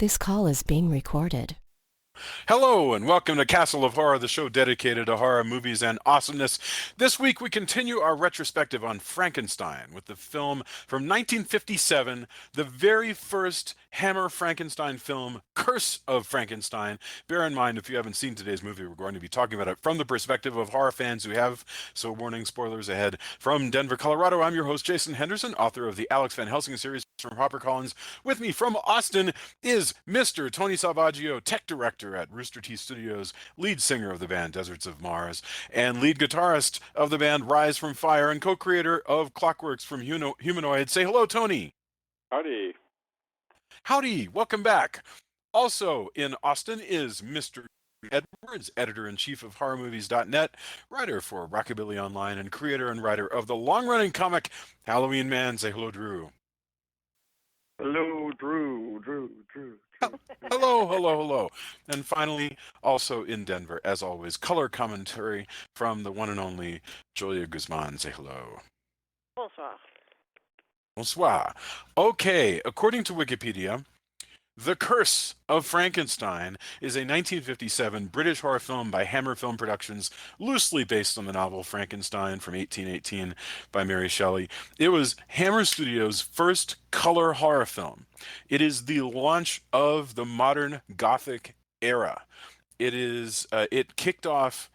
This call is being recorded. Hello and welcome to Castle of Horror, the show dedicated to horror movies and awesomeness. This week we continue our retrospective on Frankenstein with the film from 1957, the very first Hammer Frankenstein film, Curse of Frankenstein. Bear in mind, if you haven't seen today's movie, we're going to be talking about it from the perspective of horror fans who have, so warning, spoilers ahead. From Denver, Colorado, I'm your host, Jason Henderson, author of the Alex Van Helsing series from HarperCollins. With me from Austin is Mr. Tony Salvaggio, tech director at Rooster Teeth Studios, lead singer of the band Deserts of Mars, and lead guitarist of the band Rise from Fire, and co-creator of Clockworks from Humanoid. Say hello, Tony. Howdy. Howdy, welcome back. Also in Austin is Mr. Edwards, editor-in-chief of HorrorMovies.net, writer for Rockabilly Online, and creator and writer of the long-running comic Halloween Man. Say hello, Drew. Hello, Drew. Hello. And finally, also in Denver, as always, color commentary from the one and only Julia Guzman. Say hello. Bonsoir. Bonsoir. Okay, according to Wikipedia, The Curse of Frankenstein is a 1957 British horror film by Hammer Film Productions, loosely based on the novel Frankenstein from 1818 by Mary Shelley. It was Hammer Studios' first color horror film. It is the launch of the modern Gothic era. It kicked off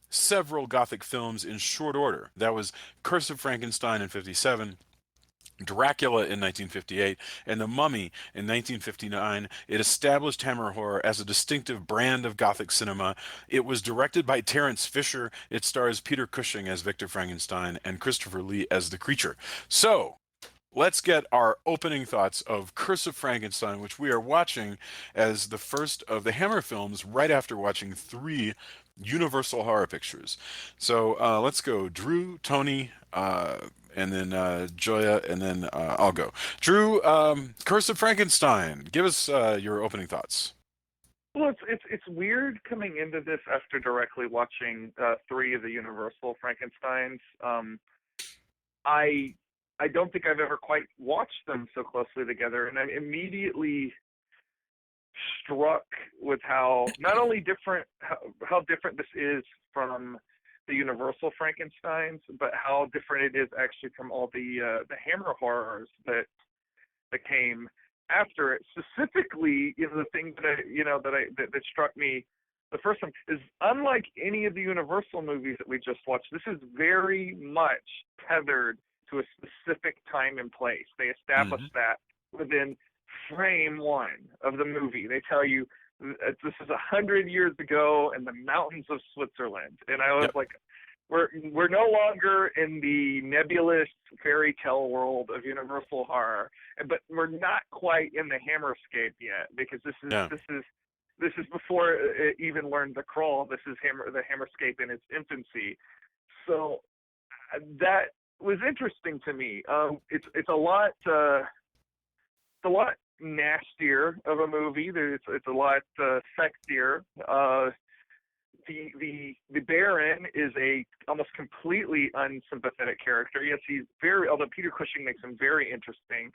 several Gothic films in short order. That was Curse of Frankenstein in 57. Dracula in 1958, and The Mummy in 1959. It established Hammer horror as a distinctive brand of Gothic cinema. It was directed by Terence Fisher. It stars Peter Cushing as Victor Frankenstein and Christopher Lee as the creature. So, let's get our opening thoughts of Curse of Frankenstein, which we are watching as the first of the Hammer films right after watching 3 Universal horror pictures. So let's go. Drew, Tony, and then Joya, and then I'll go. Drew, Curse of Frankenstein. Give us your opening thoughts. Well, it's weird coming into this after directly watching 3 of the Universal Frankensteins. I don't think I've ever quite watched them so closely together, and I'm immediately struck with how not only different how different this is from the Universal Frankensteins, but how different it is actually from all the Hammer horrors that came after it. Specifically, the thing that struck me the first time is, unlike any of the Universal movies that we just watched, this is very much tethered to a specific time and place. They establish that within frame 1 of the movie. They tell you this is 100 years ago in the mountains of Switzerland, and I was like, we're no longer in the nebulous fairy tale world of Universal horror, but we're not quite in the Hammerscape yet, because this is before it even learned to crawl. This is the Hammerscape in its infancy. So that was interesting to me. It's a lot nastier of a movie. It's a lot sexier. The Baron is a almost completely unsympathetic character. Yes, although Peter Cushing makes him very interesting.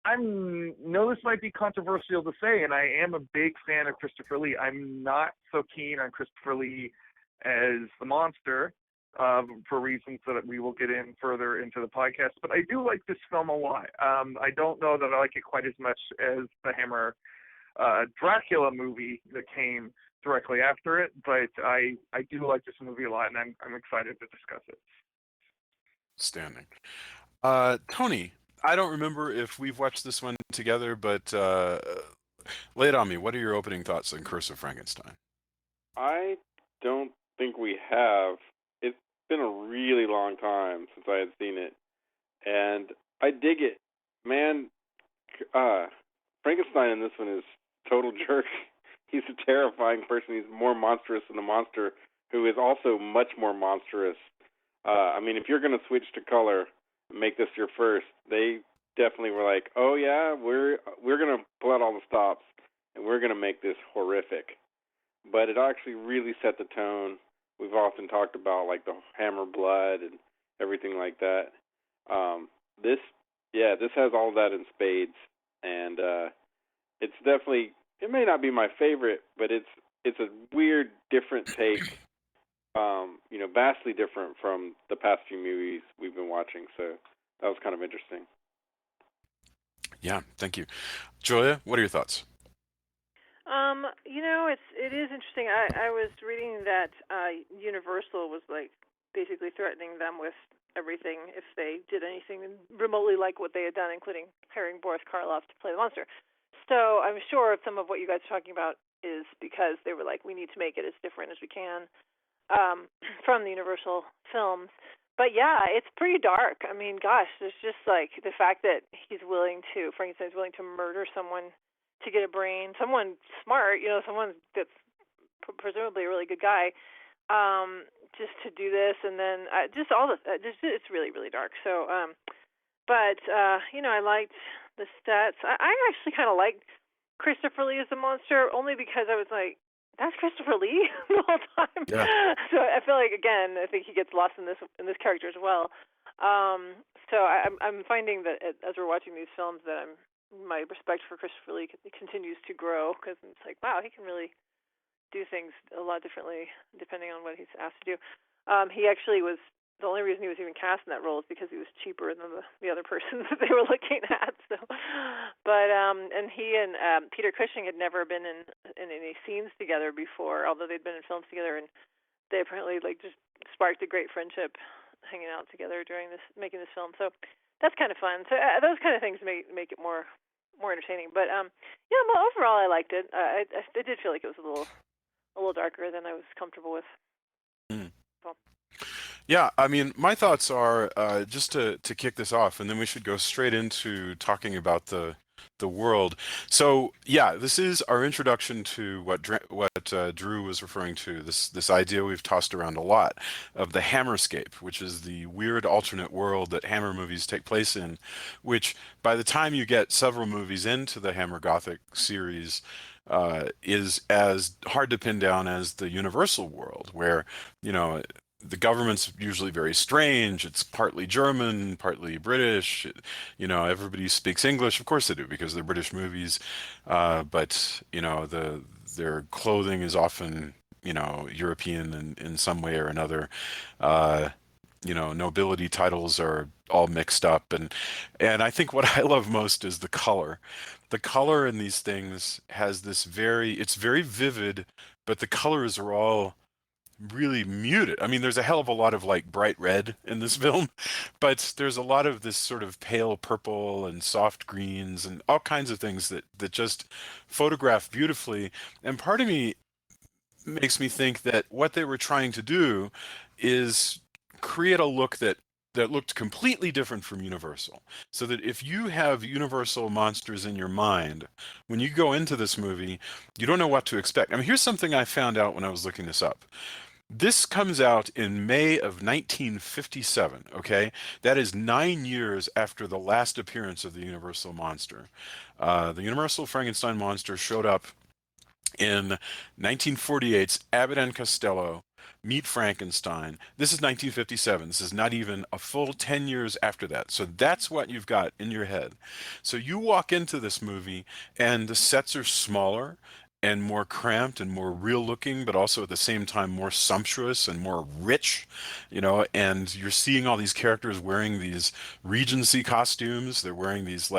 I know this might be controversial to say, and I am a big fan of Christopher Lee. I'm not so keen on Christopher Lee as the monster, for reasons that we will get in further into the podcast. But I do like this film a lot. I don't know that I like it quite as much as the Hammer Dracula movie that came directly after it, but I do like this movie a lot, and I'm excited to discuss it. Standing. Tony, I don't remember if we've watched this one together, but lay it on me. What are your opening thoughts on Curse of Frankenstein? I don't think we have. It's been a really long time since I had seen it, and I dig it. Man, Frankenstein in this one is total jerk. He's a terrifying person. He's more monstrous than the monster, who is also much more monstrous. If you're going to switch to color and make this your first, they definitely were like, oh yeah, we're going to pull out all the stops, and we're going to make this horrific. But it actually really set the tone. We've often talked about like the Hammer blood and everything like that. This has all that in spades, and definitely, it may not be my favorite, but it's a weird, different take. Vastly different from the past few movies we've been watching. So that was kind of interesting. Yeah, thank you. Julia, what are your thoughts? It is interesting. I was reading that Universal was like basically threatening them with everything if they did anything remotely like what they had done, including hiring Boris Karloff to play the monster. So I'm sure some of what you guys are talking about is because they were like, we need to make it as different as we can from the Universal films. But yeah, it's pretty dark. I mean, gosh, there's just like the fact that Frankenstein's willing to murder someone to get a brain, someone smart, someone that's presumably a really good guy, just to do this, and then just all the, it's really, really dark. So, I liked the sets. I actually kind of liked Christopher Lee as the monster, only because I was like, that's Christopher Lee the whole time. Yeah. So I feel like, again, I think he gets lost in this character as well. So I'm finding that as we're watching these films that my respect for Christopher Lee continues to grow, because it's like, wow, he can really do things a lot differently depending on what he's asked to do. He actually was, the only reason he was even cast in that role is because he was cheaper than the other person that they were looking at. So, but and he and Peter Cushing had never been in any scenes together before, although they'd been in films together, and they apparently just sparked a great friendship hanging out together during making this film. So that's kind of fun. So those kind of things make it more entertaining. But well, overall I liked it. I did feel like it was a little darker than I was comfortable with. Mm. So. Yeah, I mean, my thoughts are just to kick this off, and then we should go straight into talking about the world. So yeah, this is our introduction to what Drew was referring to, this idea we've tossed around a lot of the Hammerscape, which is the weird alternate world that Hammer movies take place in, which by the time you get several movies into the Hammer Gothic series, is as hard to pin down as the Universal world, where the government's usually very strange. It's partly German, partly British. Everybody speaks English. Of course they do, because they're British movies. But their clothing is often European in some way or another. Nobility titles are all mixed up, and I think what I love most is the color. The color in these things has it's very vivid, but the colors are all really muted. I mean, there's a hell of a lot of bright red in this film, but there's a lot of this sort of pale purple and soft greens and all kinds of things that just photograph beautifully. And part of me makes me think that what they were trying to do is create a look that looked completely different from Universal. So that if you have Universal monsters in your mind, when you go into this movie, you don't know what to expect. I mean, here's something I found out when I was looking this up. This comes out in May of 1957, okay? That is 9 years after the last appearance of the Universal monster. The Universal Frankenstein monster showed up in 1948's Abbott and Costello, Meet Frankenstein. This is 1957. This is not even a full 10 years after that. So that's what you've got in your head. So you walk into this movie and the sets are smaller and more cramped and more real looking, but also at the same time more sumptuous and more rich, and you're seeing all these characters wearing these Regency costumes. They're wearing these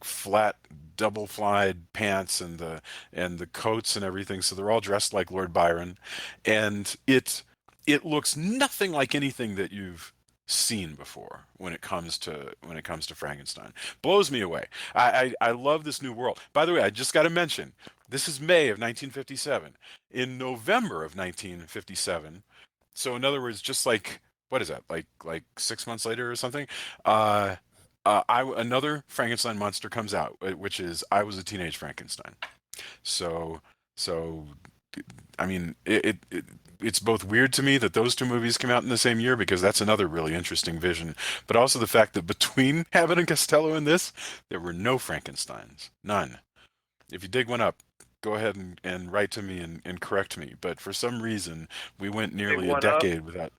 flat double flied pants and the coats and everything. So they're all dressed like Lord Byron, and it looks nothing like anything that you've seen before when it comes to Frankenstein. Blows me away. I love this new world. By the way, I just got to mention, this is May of 1957. In November of 1957, so in other words, just what is that, like 6 months later or something, another Frankenstein monster comes out, which is I Was a Teenage Frankenstein. So I mean, it's both weird to me that those two movies came out in the same year, because that's another really interesting vision, but also the fact that between Abbott and Costello and this, there were no Frankensteins. None. If you dig one up, go ahead and write to me and correct me, but for some reason, we went nearly a decade without...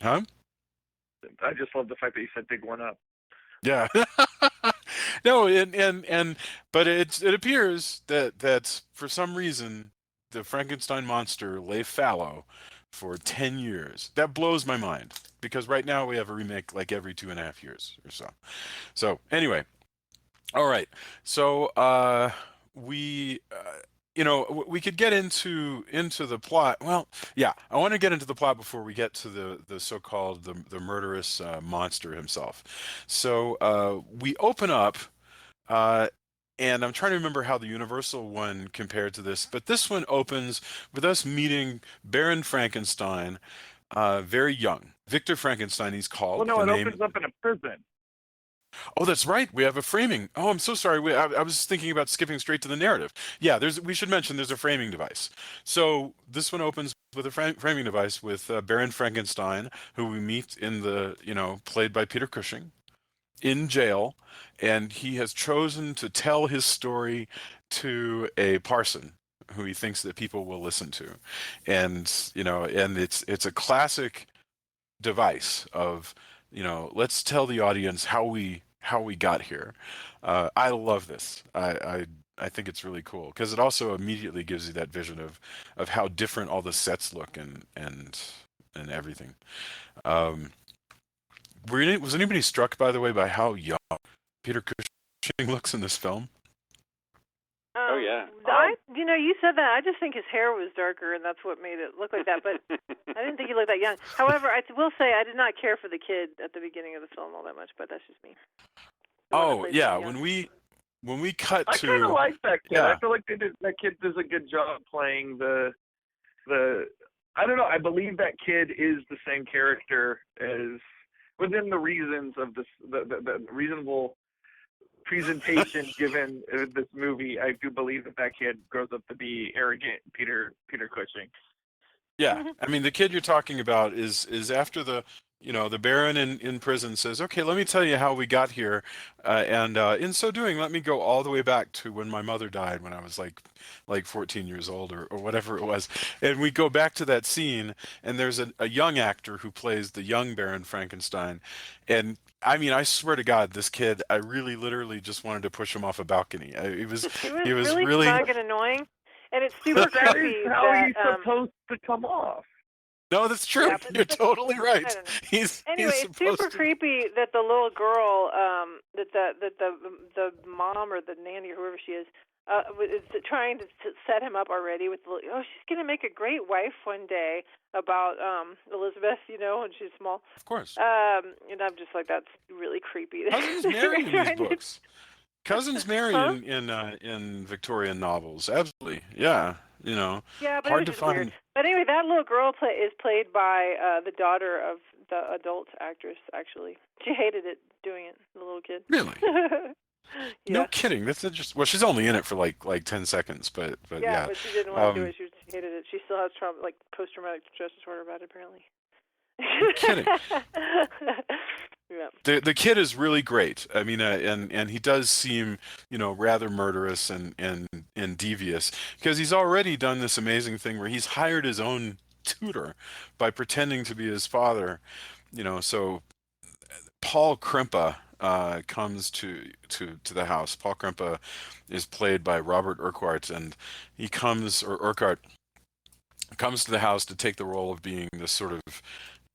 Huh? I just love the fact that you said dig one up. Yeah. No, but it appears that for some reason the Frankenstein monster lay fallow for 10 years. That blows my mind because right now we have a remake like every 2.5 years or so. So anyway, all right. So we we could get into the plot. Well, yeah, I want to get into the plot before we get to the so-called the murderous monster himself. So we open up. Uh, and I'm trying to remember how the Universal one compared to this, but this one opens with us meeting Baron Frankenstein, very young. Victor Frankenstein, he's Well, called. no, The it name. opens up in a prison. Oh, that's right. We have a framing. Oh, I'm so sorry. I was thinking about skipping straight to the narrative. Yeah, we should mention there's a framing device. So this one opens with a framing device with Baron Frankenstein, who we meet in played by Peter Cushing, in jail, and he has chosen to tell his story to a parson who he thinks that people will listen to. And it's a classic device of, let's tell the audience how we got here. I love this. I think it's really cool because it also immediately gives you that vision of how different all the sets look and everything. um was anybody struck, by the way, by how young Peter Cushing looks in this film? Oh, yeah. You said that. I just think his hair was darker, and that's what made it look like that. But I didn't think he looked that young. However, I will say I did not care for the kid at the beginning of the film all that much, but that's just me. Oh yeah, when we cut I to, kind of like that kid. yeah. I feel like that kid does a good job playing the. I don't know. I believe that kid is the same character as within the reasons of the reasonable presentation given this movie. I do believe that kid grows up to be arrogant Peter Cushing. Yeah, I mean, the kid you're talking about is after the Baron in prison says, "Okay, let me tell you how we got here, and in so doing, let me go all the way back to when my mother died when I was like 14 years old or whatever it was." And we go back to that scene, and there's a young actor who plays the young Baron Frankenstein, and I mean, I swear to God, this kid, I really literally just wanted to push him off a balcony. He was really really. smug and annoying, and it's super That creepy. is how he's supposed to come off. No, that's true. Yeah, You're totally right. I don't know. He's It's supposed super to. creepy that the little girl, that the mom or the nanny or whoever she is trying to set him up already with she's gonna make a great wife one day about Elizabeth, when she's small. Of course. And I'm just like, that's really creepy. Cousins marry in these books. Cousins marry Huh? in Victorian novels. Absolutely. Yeah. Yeah, but hard it to was just find. weird. But anyway, that little girl is played by the daughter of the adult actress. Actually, she hated it doing it. The little kid. Really? Yeah. No kidding. That's interesting. Well, she's only in it for like 10 seconds, but yeah. But she didn't want to do it. She hated it. She still has trauma, like post-traumatic stress disorder about it, apparently. No kidding. Yeah. The kid is really great. I mean, and he does seem, rather murderous and devious because he's already done this amazing thing where he's hired his own tutor by pretending to be his father. So Paul Krimpa comes to the house. Paul Krimpa is played by Robert Urquhart, and Urquhart comes to the house to take the role of being this sort of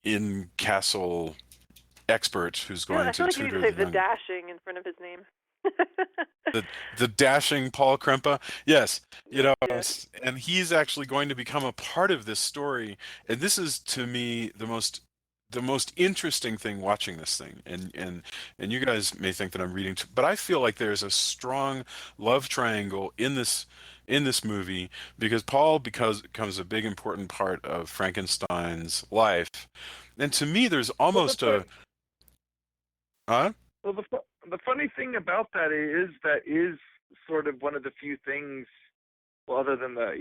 in-castle expert who's going to tutor I feel like you need to say the dashing in front of his name. the dashing Paul Krimpa. Yes, Yes. and he's actually going to become a part of this story. And this is, to me, the most interesting thing watching this thing. And you guys may think that I'm reading but I feel like there's a strong love triangle in this movie because Paul becomes a big important part of Frankenstein's life. And to me, there's almost Huh? Well, the funny thing about that is sort of one of the few things, well, other than the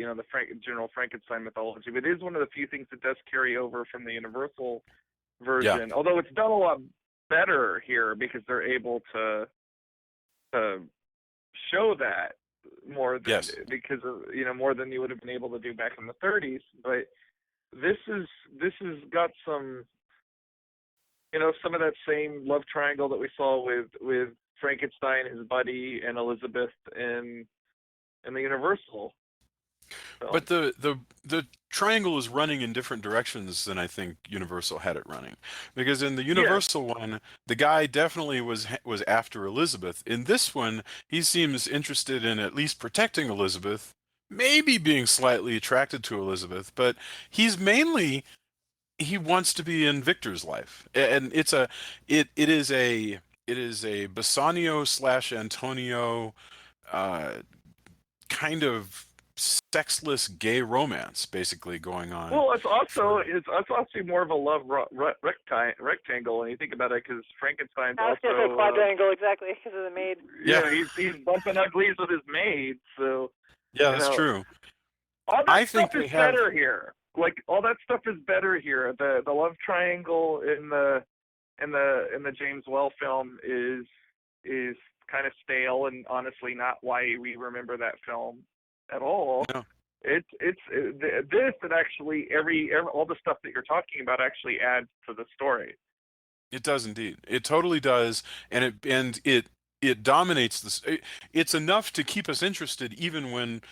general Frankenstein mythology, but it is one of the few things that does carry over from the Universal version. Yeah. Although it's done a lot better here because they're able to show that more than because of, more than you would have been able to do back in the 30s. But this has got some. Some of that same love triangle that we saw with Frankenstein, his buddy, and Elizabeth in the Universal film. But the triangle is running in different directions than I think Universal had it running, because in the Universal one, the guy definitely was after Elizabeth. In this one, he seems interested in at least protecting Elizabeth, maybe being slightly attracted to Elizabeth, but he wants to be in Victor's life, and it is a Bassanio / Antonio kind of sexless gay romance basically going on. Well, it's also more of a love rectangle when you think about it, because Frankenstein's I was also going to say quadrangle, exactly, because of the maid. Yeah, he's bumping uglies with his maid, so yeah, that's true. All that stuff is better have... here. Like, all that stuff is better here. The love triangle in the James Well film is kind of stale, and honestly not why we remember that film at all. No. This and actually all the stuff that you're talking about actually adds to the story. It does indeed. It totally does, and it dominates this. It's enough to keep us interested even when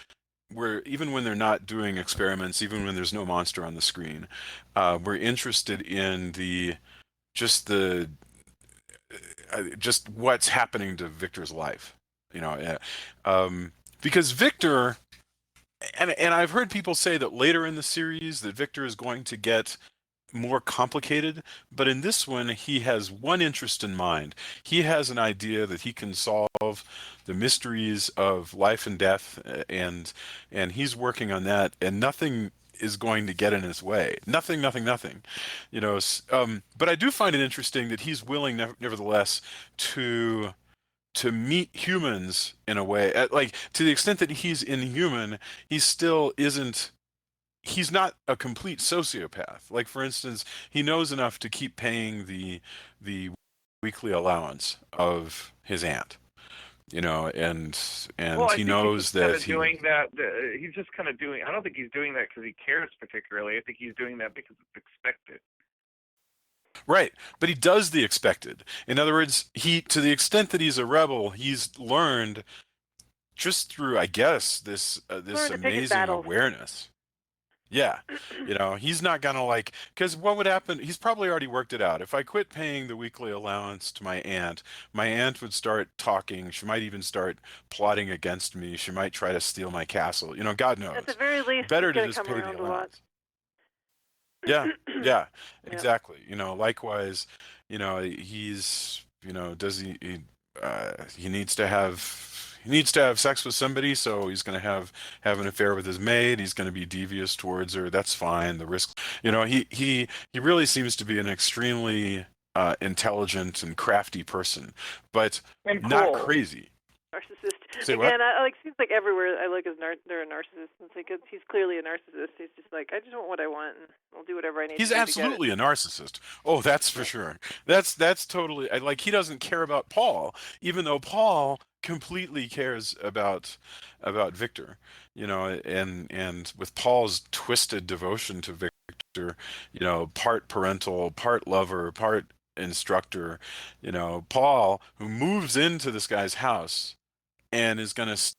they're not doing experiments, even when there's no monster on the screen. We're interested in just what's happening to Victor's life, because Victor, and I've heard people say that later in the series that Victor is going to get more complicated, but in this one he has one interest in mind. He has an idea that he can solve the mysteries of life and death, and he's working on that, and nothing is going to get in his way. Nothing. But I do find it interesting that he's willing, nevertheless, to meet humans in a way, like, to the extent that he's inhuman, he still isn't. He's not a complete sociopath. Like, for instance, he knows enough to keep paying the weekly allowance of his aunt, and he knows that doing that. He's just kind of doing. I don't think he's doing that because he cares particularly. I think he's doing that because it's expected. Right, but he does the expected. In other words, to the extent that he's a rebel, he's learned just through, I guess, this amazing awareness. Yeah, he's not gonna because what would happen? He's probably already worked it out. If I quit paying the weekly allowance to my aunt would start talking. She might even start plotting against me. She might try to steal my castle. God knows. At the very least, better to just pay the allowance. Yeah, exactly. Likewise, he's, does he needs to have sex with somebody, so he's going to have an affair with his maid. He's going to be devious towards her. That's fine. The risk, he really seems to be an extremely intelligent and crafty person, but not crazy. Narcissist. Say Again, what? seems like everywhere I look they're a narcissist. It's like he's clearly a narcissist. He's just like, I just want what I want, and I'll do whatever I need. He's to do absolutely to get a narcissist. Oh, that's for sure. That's totally he doesn't care about Paul, even though Paul completely cares about Victor. And with Paul's twisted devotion to Victor, part parental, part lover, part instructor. Paul, who moves into this guy's house and is going to stay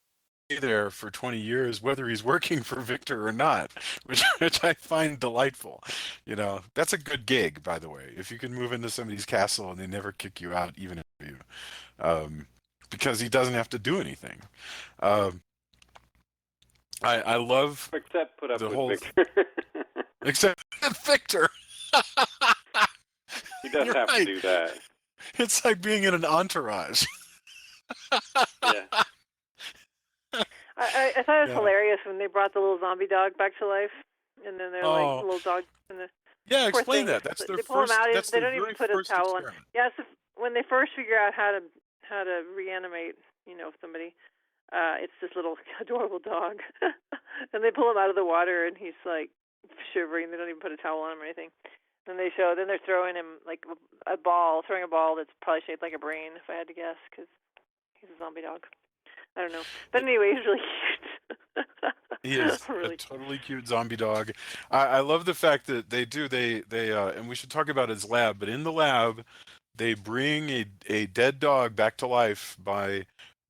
there for 20 years, whether he's working for Victor or not, which I find delightful. That's a good gig, by the way. If you can move into somebody's castle and they never kick you out, even if you, because he doesn't have to do anything. I love except put up the with whole Victor. Except Victor. He doesn't have to do that. It's like being in an entourage. Yeah. I thought it was hilarious when they brought the little zombie dog back to life, and then they're like little dogs in the. Yeah, explain that. That's their they pull first. Him out. That's they their don't even very put a first towel experiment. on. Yeah, so when they first figure out how to reanimate, somebody, it's this little adorable dog, and they pull him out of the water, and he's like shivering. They don't even put a towel on him or anything. Then they're throwing him like throwing a ball that's probably shaped like a brain, if I had to guess, because he's a zombie dog. I don't know. But anyway, he's really cute. He is really a totally cute zombie dog. I love the fact that they and we should talk about his lab, but in the lab, they bring a dead dog back to life by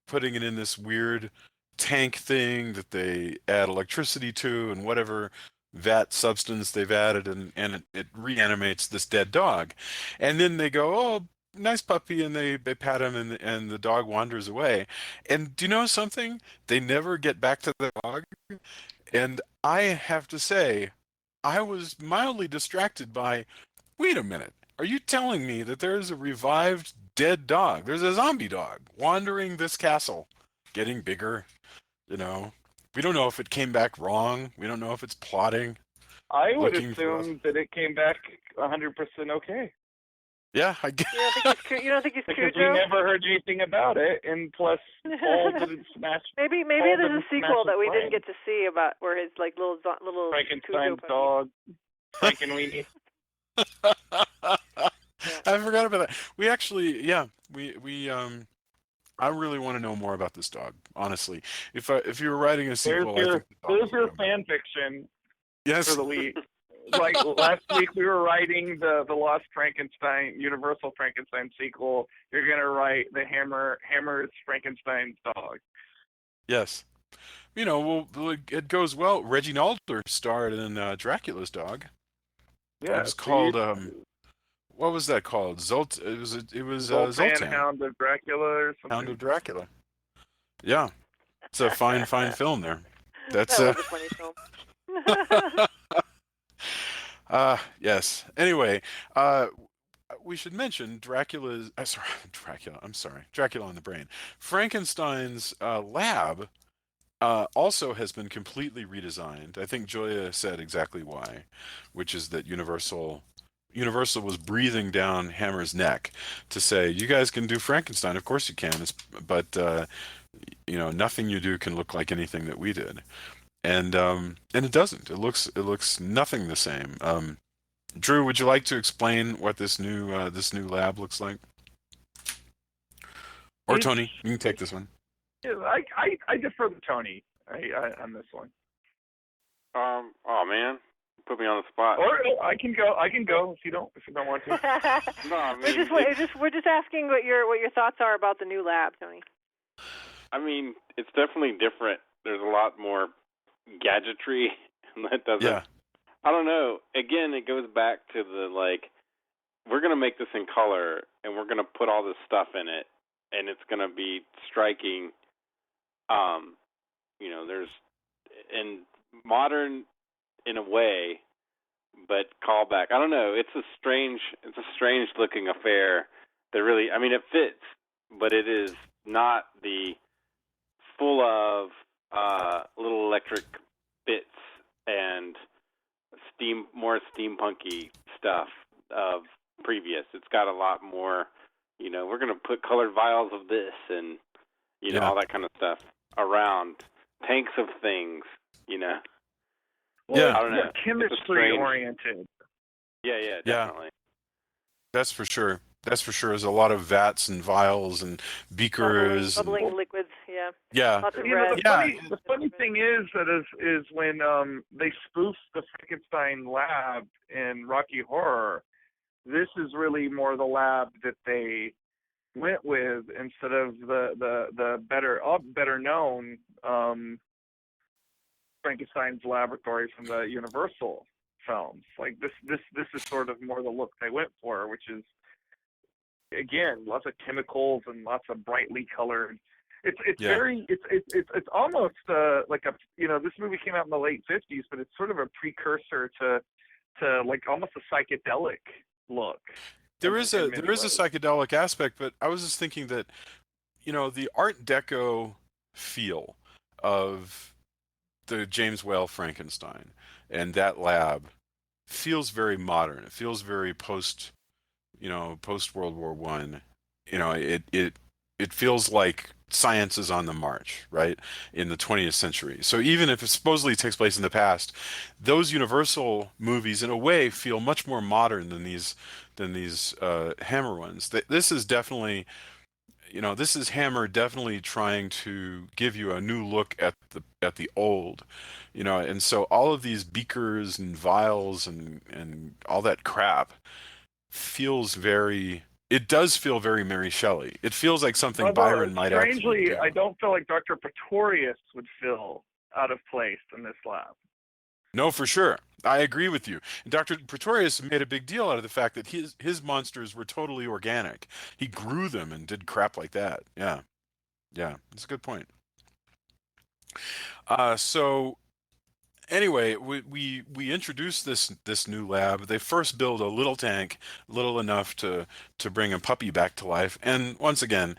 putting it in this weird tank thing that they add electricity to and whatever vat substance they've added, and it reanimates this dead dog. And then they go, oh, nice puppy, and they pat him, and the dog wanders away. And do you know something? They never get back to the dog. And I have to say, I was mildly distracted by, wait a minute. Are you telling me that there's a revived dead dog? There's a zombie dog wandering this castle, getting bigger, you know. We don't know if it came back wrong. We don't know if it's plotting. I would Looking for us. assume that it came back 100% okay. Yeah, I guess. You don't think he's Because Cujo? we never heard anything about it, and plus all that it smashed. Maybe all there's that a it sequel that we smashes didn't get to see about where his like little Frankenstein's Cujo dog, Frankenweenie. I forgot about that. We actually, yeah, we I really want to know more about this dog, honestly. If you were writing a sequel, I think the dog There's would your come. fan fiction Yes. for the week. Like last week, we were writing the Lost Frankenstein, Universal Frankenstein sequel. You're gonna write the Hammer's Frankenstein's dog. Yes. You know, well, it goes well. Reggie Alder starred in Dracula's Dog. Yeah, It was called what was that called? It was Zoltan, Zoltan, Hound of Dracula or something. Hound of Dracula. Yeah. It's a fine film there. That's that was a funny film. yes. Anyway, we should mention Dracula's Dracula on the Brain. Frankenstein's lab also has been completely redesigned. I think Joya said exactly why, which is that Universal was breathing down Hammer's neck to say, "You guys can do Frankenstein, of course you can, but nothing you do can look like anything that we did." And it doesn't. It looks nothing the same. Drew, would you like to explain what this new lab looks like? Or Tony, you can take this one. Yeah, I defer to Tony on this one. Oh man, put me on the spot. Or I can go if you don't want to. No, I mean, we're just asking what your thoughts are about the new lab, Tony. I mean, it's definitely different. There's a lot more gadgetry that doesn't. Yeah. I don't know. Again, it goes back to the we're gonna make this in color and we're gonna put all this stuff in it and it's gonna be striking. There's and modern in a way, but callback. I don't know. It's a strange looking affair that really. I mean, it fits, but it is not the full of little electric bits and more steampunky stuff of previous. It's got a lot more, we're going to put colored vials of this and, all that kind of stuff around tanks of things, Well, I don't know. Chemistry oriented. Yeah, definitely. That's for sure. There's a lot of vats and vials and beakers. Bubbling liquids, yeah. Yeah. Lots of The funny thing is when they spoofed the Frankenstein lab in Rocky Horror, this is really more the lab that they went with instead of the better known Frankenstein's laboratory from the Universal films. Like this is sort of more the look they went for, which is again lots of chemicals and lots of brightly colored. It's almost like a this movie came out in the late 50s, but it's sort of a precursor to like almost a psychedelic look. There is a psychedelic aspect, but I was just thinking that the Art Deco feel of the James Whale Frankenstein and that lab feels very modern. It feels very post World War I. It feels like science is on the march, right, in the 20th century. So even if it supposedly takes place in the past, those Universal movies, in a way, feel much more modern than these Hammer ones. This is definitely, this is Hammer definitely trying to give you a new look at the old, and so all of these beakers and vials and all that crap feels very it does feel very Mary Shelley. It feels like something Although, Byron might actually strangely, do. I don't feel like Dr. Pretorius would feel out of place in this lab. No, for sure. I agree with you. Dr. Pretorius made a big deal out of the fact that his monsters were totally organic. He grew them and did crap like that. Yeah. Yeah, that's a good point. So anyway, we introduce this new lab. They first build a little tank, little enough to bring a puppy back to life. And once again,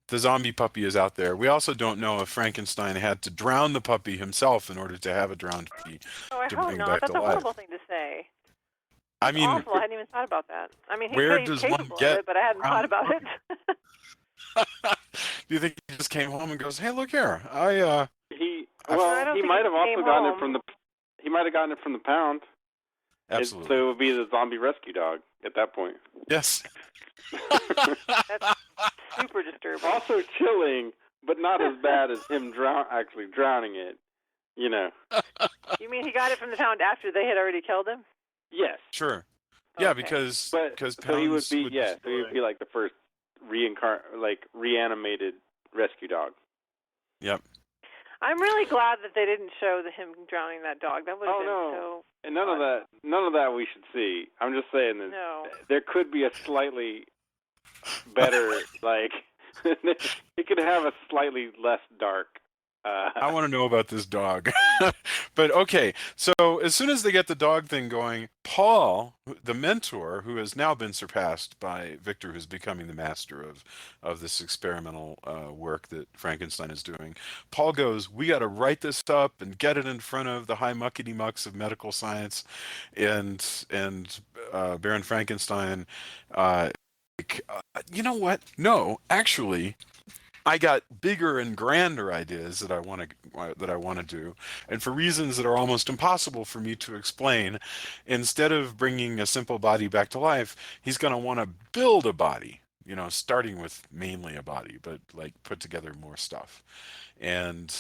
the zombie puppy is out there. We also don't know if Frankenstein had to drown the puppy himself in order to have a drowned puppy Oh, I to hope bring not. back That's to a life. horrible thing to say. I It's mean, awful. I hadn't even thought about that. I mean, where he's does one capable get of it, but I hadn't thought about it. do you think he just came home and goes, "Hey, look here, He I don't think might have he also came gotten it home. from the he might have gotten it from the pound. absolutely, So it would be the zombie rescue dog at that point. yes." That's super disturbing. Also chilling, but not as bad as him actually drowning it. You know. You mean he got it from the pound after they had already killed him? Yes. Sure. Yeah, Okay. because So he would Pounds be would so he would be like the first reanimated rescue dog. Yep. I'm really glad that they didn't show him drowning that dog. That would have been so. And none of that we should see. I'm just saying that No. there could be a slightly better he could have a slightly less dark. I want to know about this dog. But okay, so as soon as they get the dog thing going, Paul, the mentor, who has now been surpassed by Victor, who's becoming the master of this experimental work that Frankenstein is doing, Paul goes, "We got to write this up and get it in front of the high muckety mucks of medical science," and Baron Frankenstein. You know what? No, actually, I got bigger and grander ideas that I want to do, and for reasons that are almost impossible for me to explain, instead of bringing a simple body back to life, he's going to want to build a body. You know, starting with mainly a body, but like put together more stuff. And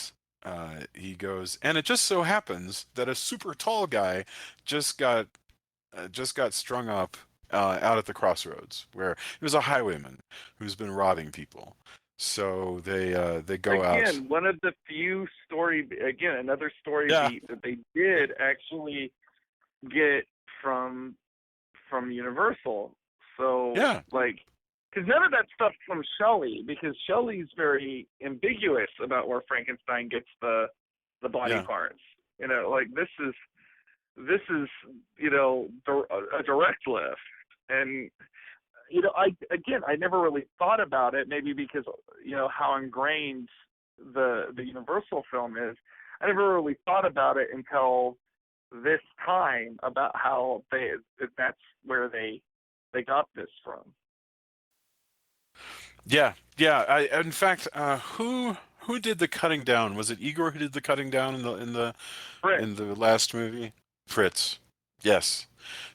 he goes, and it just so happens that a super tall guy just got strung up out at the crossroads, where it was a highwayman who's been robbing people. So they go out. Again, one of the few another story beat that they did actually get from Universal. So because none of that stuff's from Shelley, because Shelley's very ambiguous about where Frankenstein gets the body parts. You know, like this is a direct lift. And I never really thought about it, maybe because how ingrained the Universal film is. I never really thought about it until this time, about how that's where they got this from. Yeah. In fact, who did the cutting down? Was it Igor who did the cutting down in the last movie? Fritz. Yes.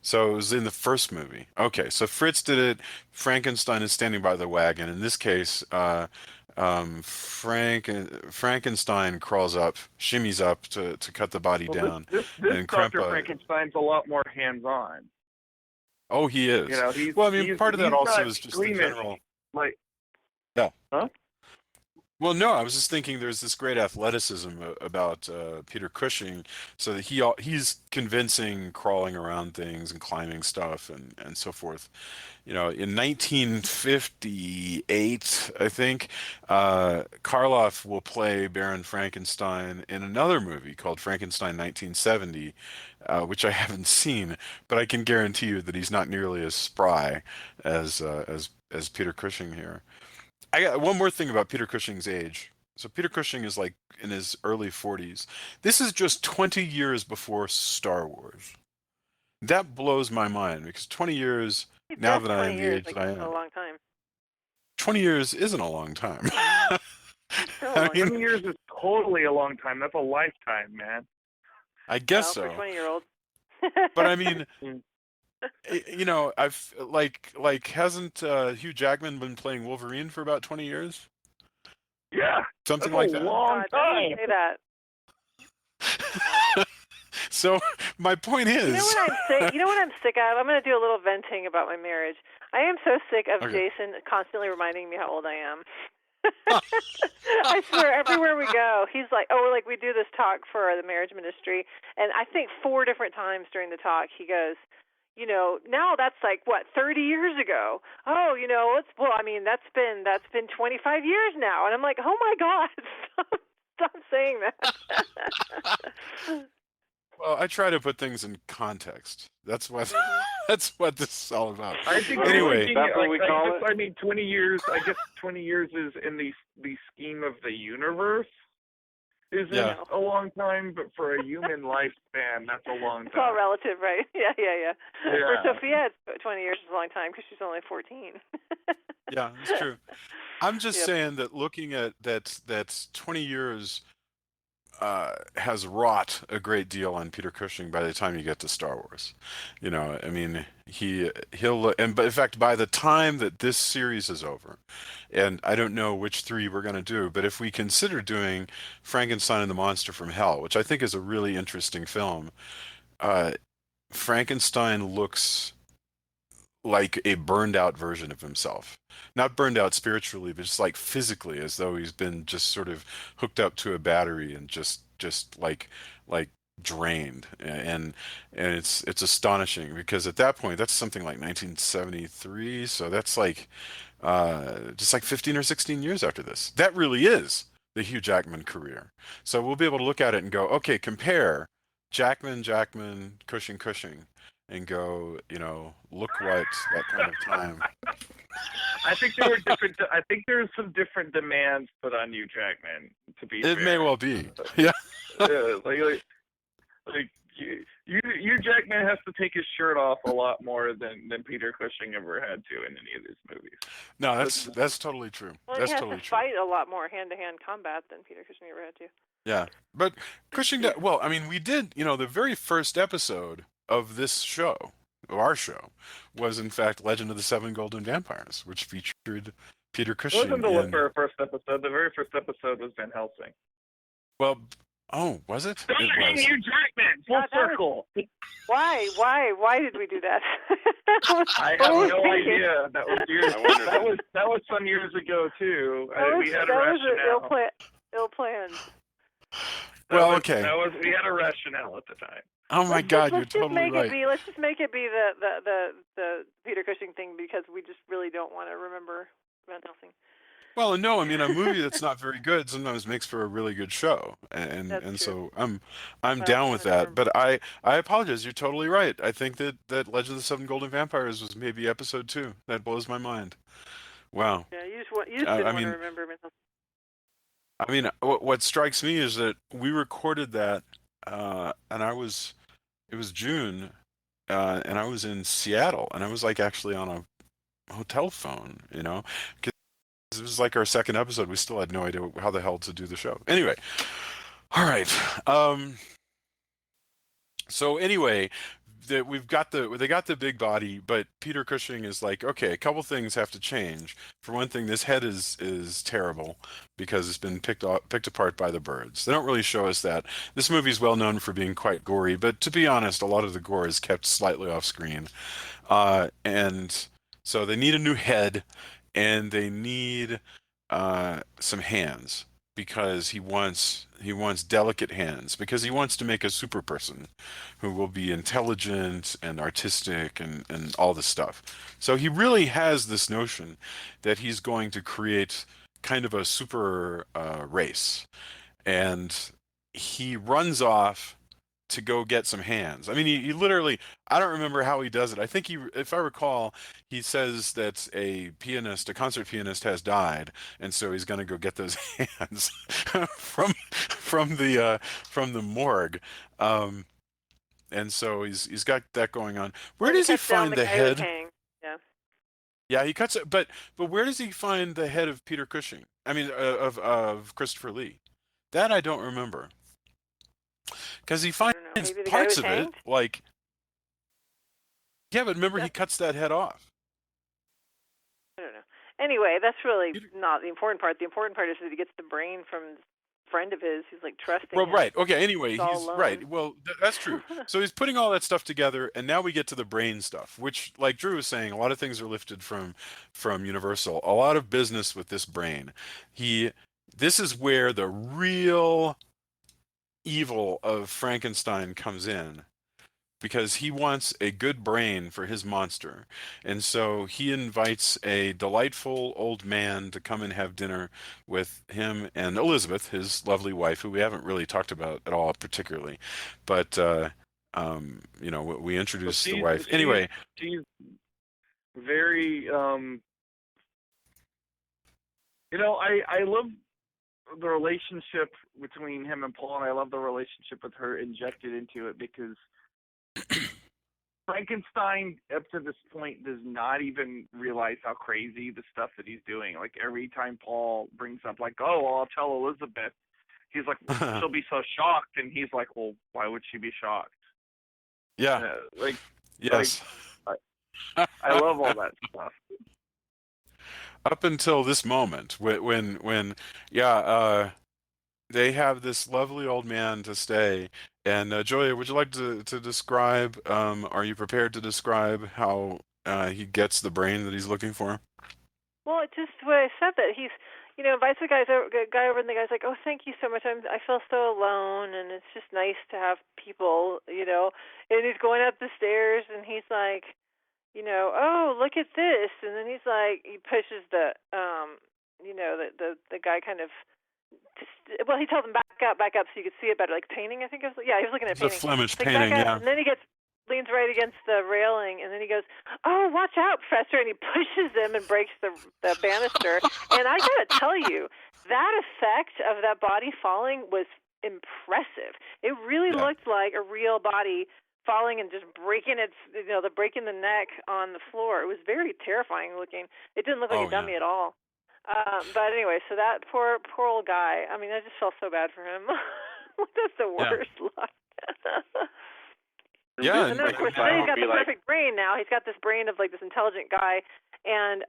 So it was in the first movie. Okay, so Fritz did it. Frankenstein is standing by the wagon. In this case, Frankenstein crawls up, shimmies up to cut the body down. This and Dr. Frankenstein's a lot more hands-on. Oh, he is. Part of that also is just the general. Yeah. Huh? Well, no, I was just thinking there's this great athleticism about Peter Cushing, so that he's convincing, crawling around things and climbing stuff and so forth. In 1958, I think, Karloff will play Baron Frankenstein in another movie called Frankenstein 1970, which I haven't seen, but I can guarantee you that he's not nearly as spry as Peter Cushing here. I got one more thing about Peter Cushing's age. So Peter Cushing is like in his early 40s. This is just 20 years before Star Wars. That blows my mind, because 20 years, now that I am the age that I am. A long time. 20 years isn't a long time. 20 years is totally a long time. That's a lifetime, man. I guess so. For 20-year-olds. But I mean, I've hasn't Hugh Jackman been playing Wolverine for about 20 years? Yeah, something like that. Long time. Say that. So my point is, You know what I'm sick of? I'm going to do a little venting about my marriage. I am so sick of Okay. Jason constantly reminding me how old I am. I swear, everywhere we go, he's like, oh, like we do this talk for the marriage ministry, and I think 4 different times during the talk he goes, now that's like what 30 years ago. Oh, that's been 25 years now, and I'm like, oh my God, stop saying that. Well, I try to put things in context. That's what that's what this is all about. I think Anyway, that's what we call it. I mean, 20 years. I guess 20 years is in the scheme of the universe. Isn't a long time, but for a human lifespan, that's a long time. It's all relative, right? Yeah. For Yeah. Sophia, 20 years is a long time because she's only 14. yeah, it's true. I'm just saying that looking at that 20 years has wrought a great deal on Peter Cushing by the time you get to Star Wars. I mean, but in fact, by the time that this series is over, and I don't know which 3 we're going to do, but if we consider doing Frankenstein and the Monster from Hell, which I think is a really interesting film, Frankenstein looks like a burned out version of himself. Not burned out spiritually, but just like physically, as though he's been just sort of hooked up to a battery and just like drained. And it's astonishing because at that point, that's something like 1973. So that's like just like 15 or 16 years after this. That really is the Hugh Jackman career. So we'll be able to look at it and go, okay, compare Jackman, Cushing, and go, look what that kind of time. I think there were different. I think there's some different demands put on you, Jackman. To be fair. It may well be. Yeah. like you, Jackman has to take his shirt off a lot more than Peter Cushing ever had to in any of these movies. No, that's totally true. Well, that's he has totally to true. fight a lot more hand-to-hand combat than Peter Cushing ever had to. Yeah, but Cushing. Well, I mean, we did. The very first episode of this show, of our show, was in fact Legend of the Seven Golden Vampires, which featured Peter Cushing. It wasn't the very first episode. The very first episode was Van Helsing. Well, was it? It was. Hugh Jackman, full circle. Why did we do that? I have no idea. That was years. that was some years ago too. We had a rationale. Ill planned. Well, okay. We had a rationale at the time. Oh my God, you're totally right. Let's just make it be the Peter Cushing thing because we just really don't want to remember Van Helsing. Well, no, I mean a movie that's not very good sometimes makes for a really good show, and so I'm down with that. But I apologize. You're totally right. I think that Legend of the Seven Golden Vampires was maybe episode 2. That blows my mind. Wow. Yeah, you just didn't want to remember Van Helsing. I mean, what strikes me is that we recorded that, and it was June, and I was in Seattle, and I was like actually on a hotel phone, because it was like our second episode. We still had no idea how the hell to do the show. Anyway, all right. So anyway, they got the big body, but Peter Cushing is like, okay, a couple things have to change. For one thing, this head is terrible because it's been picked apart by the birds. They don't really show us that. This movie is well known for being quite gory, but to be honest, a lot of the gore is kept slightly off screen. And so they need a new head, and they need some hands. Because he wants delicate hands, because he wants to make a super person who will be intelligent and artistic and all this stuff. So he really has this notion that he's going to create kind of a super race. And he runs off to go get some hands. I mean, he literally, I don't remember how he does it. I think if I recall, he says that a concert pianist has died, and so he's going to go get those hands from the morgue. And so he's got that going on. Where does he find the head? Yeah, he cuts it, but where does he find the head of Peter Cushing? I mean, of Christopher Lee. That I don't remember. Because he finds parts of it, like... Yeah, but remember, he cuts that head off. I don't know. Anyway, that's really not the important part. The important part is that he gets the brain from friend of his who's like trusting Well, him. right. Okay. Anyway, He's all he's alone. right. Well, that's true. So he's putting all that stuff together, and now we get to the brain stuff, which, like Drew was saying, a lot of things are lifted from Universal. A lot of business with this brain. This is where the real evil of Frankenstein comes in, because he wants a good brain for his monster. And so he invites a delightful old man to come and have dinner with him and Elizabeth, his lovely wife, who we haven't really talked about at all particularly. But, we introduced the wife. Anyway. She's very, I love the relationship between him and Paul, and I love the relationship with her injected into it, because Frankenstein, up to this point, does not even realize how crazy the stuff that he's doing. Like, every time Paul brings up, like, oh, well, I'll tell Elizabeth, he's like, she'll be so shocked, and he's like, well, why would she be shocked? Yeah. Yes. I love all that stuff. Up until this moment, when they have this lovely old man to stay. And Julia, would you like to describe, are you prepared to describe how he gets the brain that he's looking for? Well, it just what I said, that he's, invites the guy over, and the guy's like, oh, thank you so much. I feel so alone, and it's just nice to have people, And he's going up the stairs, and he's like, oh, look at this. And then he's like, he pushes the guy kind of, well, he tells him back up so you could see it better, like painting, I think it was. Yeah, he was looking at painting. It's a Flemish like, painting, yeah. And then he leans right against the railing, and then he goes, oh, watch out, Professor, and he pushes him and breaks the banister. And I gotta tell you, that effect of that body falling was impressive. It really looked like a real body falling and just breaking breaking the neck on the floor. It was very terrifying looking. It didn't look like a dummy at all. But anyway, so that poor old guy, I mean, I just felt so bad for him. That's the worst luck. Yeah. And then, of course, then he's got the perfect brain now. He's got this brain of, like, this intelligent guy, and,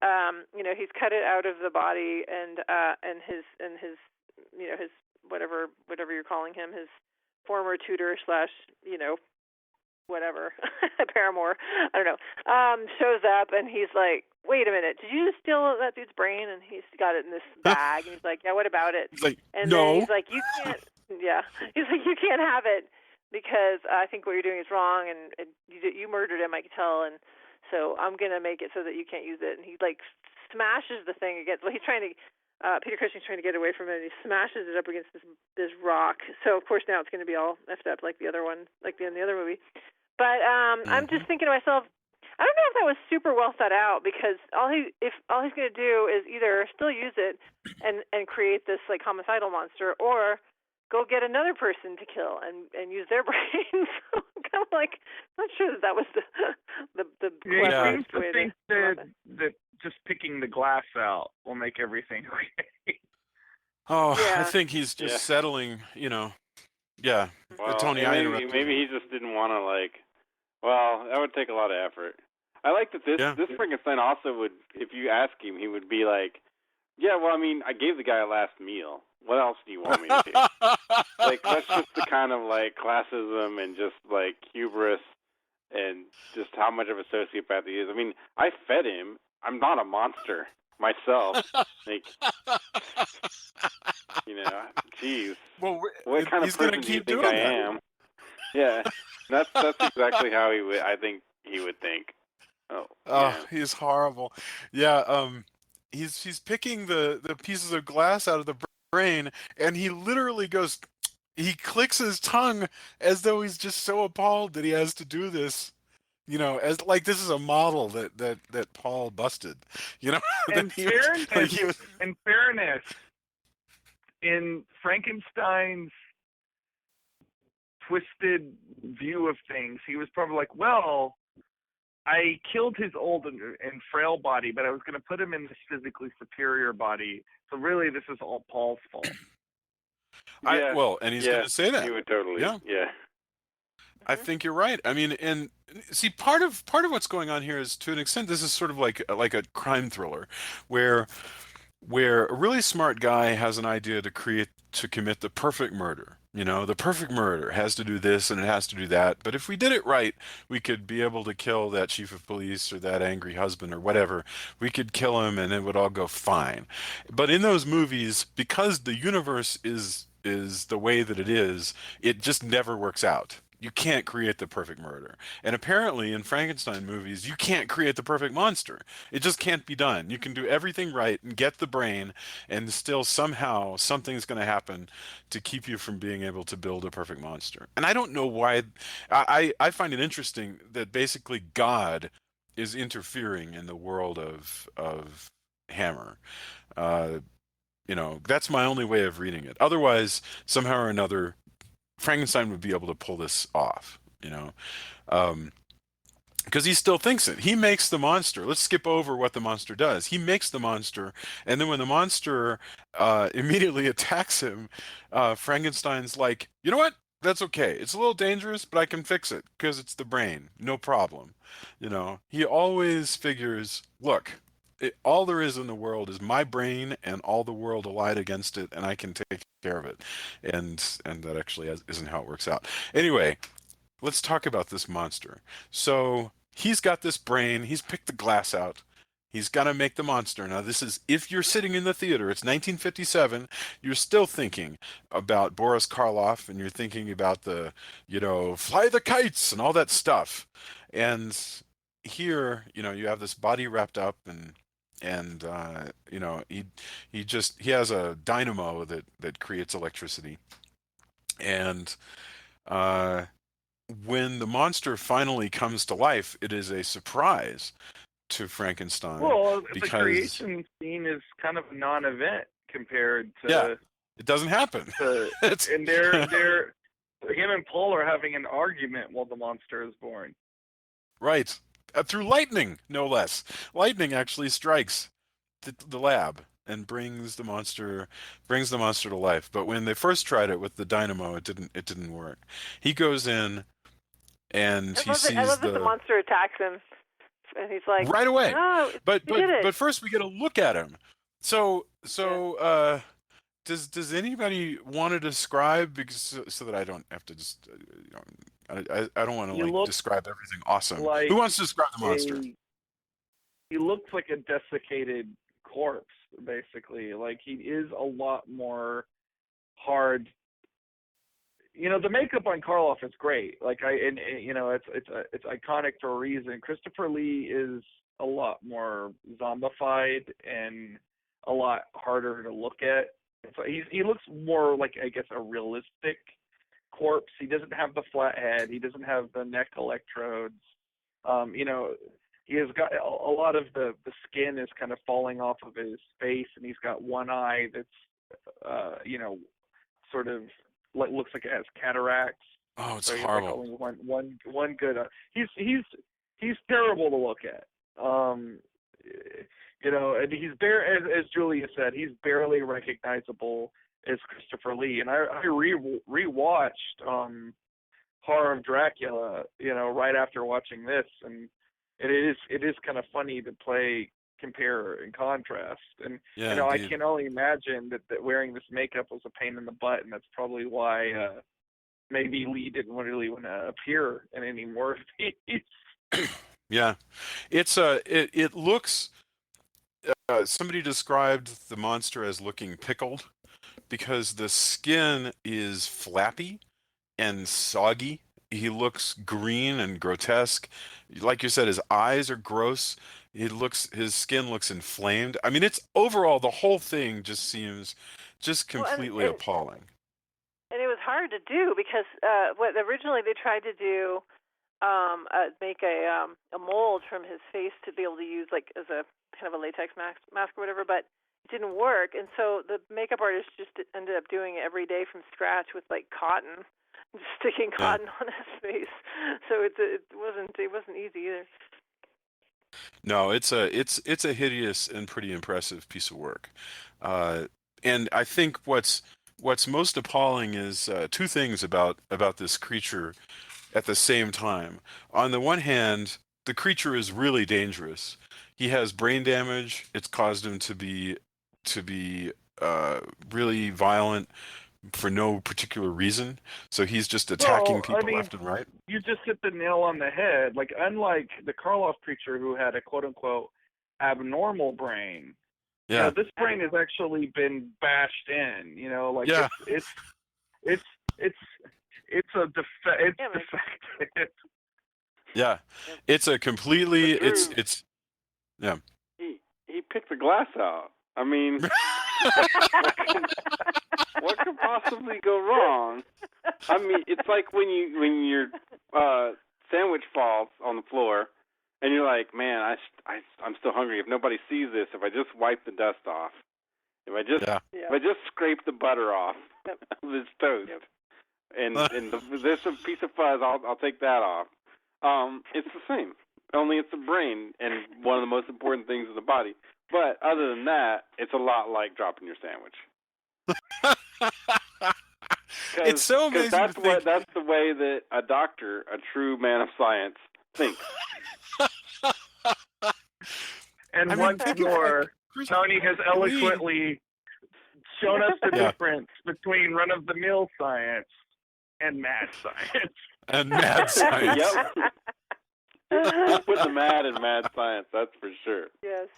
he's cut it out of the body, and his his whatever you're calling him, his former tutor / whatever, paramour, I don't know, shows up, and he's like, wait a minute, did you just steal that dude's brain? And he's got it in this bag, and he's like, yeah, what about it? He's like, and no. then he's like, you can't, he's like, you can't have it, because I think what you're doing is wrong, and you murdered him, I can tell, and so I'm going to make it so that you can't use it. And he, like, smashes the thing against, well, he's trying to, Peter Cushing's trying to get away from it, and he smashes it up against this rock. So, of course, now it's going to be all effed up like the other one, like in the other movie. But I'm just thinking to myself, I don't know if that was super well thought out, because all he's going to do is either still use it and create this, like, homicidal monster, or go get another person to kill and use their brains. So I'm kind of like, not sure that was the cleverest way to that just picking the glass out will make everything okay. Oh, yeah. I think he's just settling, Well, Tony, maybe he just didn't want to, like, well, that would take a lot of effort. I like that this Frankenstein also would, if you ask him, he would be like, yeah, well, I mean, I gave the guy a last meal. What else do you want me to do? Like, that's just the kind of, like, classism and just, like, hubris and just how much of a sociopath he is. I mean, I fed him. I'm not a monster myself. Like, geez. Well, what kind of person do you think I am? Yeah, that's exactly how I think he would think. He's horrible. Yeah, he's picking the pieces of glass out of the brain, and he literally he clicks his tongue as though he's just so appalled that he has to do this. As like this is a model that Paul busted. In fairness, in Frankenstein's twisted view of things, he was probably like, well, I killed his old and frail body, but I was going to put him in this physically superior body. So really, this is all Paul's fault. And he's going to say that. He would totally. Yeah. I think you're right. I mean, and see, part of what's going on here is, to an extent, this is sort of like a crime thriller, where a really smart guy has an idea to create to commit the perfect murder. You know, the perfect murder has to do this and it has to do that. But if we did it right, we could be able to kill that chief of police or that angry husband or whatever. We could kill him and it would all go fine. But in those movies, because the universe is the way that it is, it just never works out. You can't create the perfect murder. And apparently in Frankenstein movies, you can't create the perfect monster. It just can't be done. You can do everything right and get the brain, and still somehow something's going to happen to keep you from being able to build a perfect monster. And I don't know why. I find it interesting that basically God is interfering in the world of Hammer. Uh, you know, that's my only way of reading it. Otherwise, somehow or another, Frankenstein would be able to pull this off, you know, because he still thinks it. He makes the monster. Let's skip over what the monster does. He makes the monster, and then when the monster immediately attacks him, Frankenstein's like, you know what? That's okay. It's a little dangerous, but I can fix it because it's the brain. No problem. You know, he always figures, look, all there is in the world is my brain, and all the world allied against it, and I can take care of it. And that actually isn't how it works out. Anyway, let's talk about this monster. So he's got this brain. He's picked the glass out. He's got to make the monster. Now, this is if you're sitting in the theater, it's 1957, you're still thinking about Boris Karloff, and you're thinking about the, you know, fly the kites and all that stuff. And here, you know, you have this body wrapped up, and you know, he has a dynamo that creates electricity. And uh, when the monster finally comes to life, it is a surprise to Frankenstein. Well, the because creation scene is kind of a non-event compared to. Yeah, it doesn't happen. And they're him and Paul are having an argument while the monster is born. Right. Through lightning, no less. Lightning actually strikes the lab and brings the monster to life. But when they first tried it with the dynamo, it didn't work. He goes in and he sees I love that the monster attacks him, and he's like, right away. "No, but you did it." but first we get a look at him. So does anybody want to describe, because so that I don't have to just you know, I don't want to describe everything awesome. Who wants to describe the monster? He looks like a desiccated corpse, basically. Like, he is a lot more hard. You know, the makeup on Karloff is great. Like, you know, it's iconic for a reason. Christopher Lee is a lot more zombified and a lot harder to look at. So he looks more like, I guess, a realistic corpse. He doesn't have the flat head. He doesn't have the neck electrodes. You know, he has got a lot of the skin is kind of falling off of his face, and he's got one eye that's, you know, sort of looks like it has cataracts. Oh, it's so horrible. Like only one good. He's terrible to look at. You know, and he's as Julia said, he's barely recognizable as Christopher Lee. And I rewatched Horror of Dracula, you know, right after watching this, and it is kind of funny to compare and contrast. And yeah, you know, indeed. I can only imagine that wearing this makeup was a pain in the butt, and that's probably why maybe Lee didn't really want to appear in any more of these. Yeah, it looks. Somebody described the monster as looking pickled because the skin is flappy and soggy. He looks green and grotesque. Like you said, his eyes are gross. His skin looks inflamed. I mean, it's overall, the whole thing just seems just completely appalling. And it was hard to do because what originally they tried to do, make a mold from his face to be able to use like as a kind of a latex mask or whatever, but it didn't work. And so the makeup artist just ended up doing it every day from scratch with like cotton, just sticking cotton on his face. So it wasn't easy either. No, it's a hideous and pretty impressive piece of work. And I think what's most appalling is two things about this creature at the same time. On the one hand, the creature is really dangerous. He has brain damage. It's caused him to be really violent for no particular reason. So he's just attacking people left and right. You just hit the nail on the head. Like, unlike the Karloff creature who had a quote-unquote abnormal brain, Yeah. this brain has actually been bashed in. Like Yeah. it's a defective. Yeah. It's a completely. Drew, It's. Yeah. He picked the glass out. I mean, what could possibly go wrong? I mean, it's like when your sandwich falls on the floor, and you're like, man, I'm still hungry. If nobody sees this, if I just wipe the dust off, if I just scrape the butter off of this toast, and there's a piece of fuzz, I'll take that off. It's the same, only it's the brain and one of the most important things in the body. But other than that, it's a lot like dropping your sandwich. It's so amazing. That's the way that a doctor, a true man of science, thinks. And once more, Tony has eloquently shown us the difference between run-of-the-mill science and mad science. And mad science. Yep. Put the mad in mad science, that's for sure. Yes.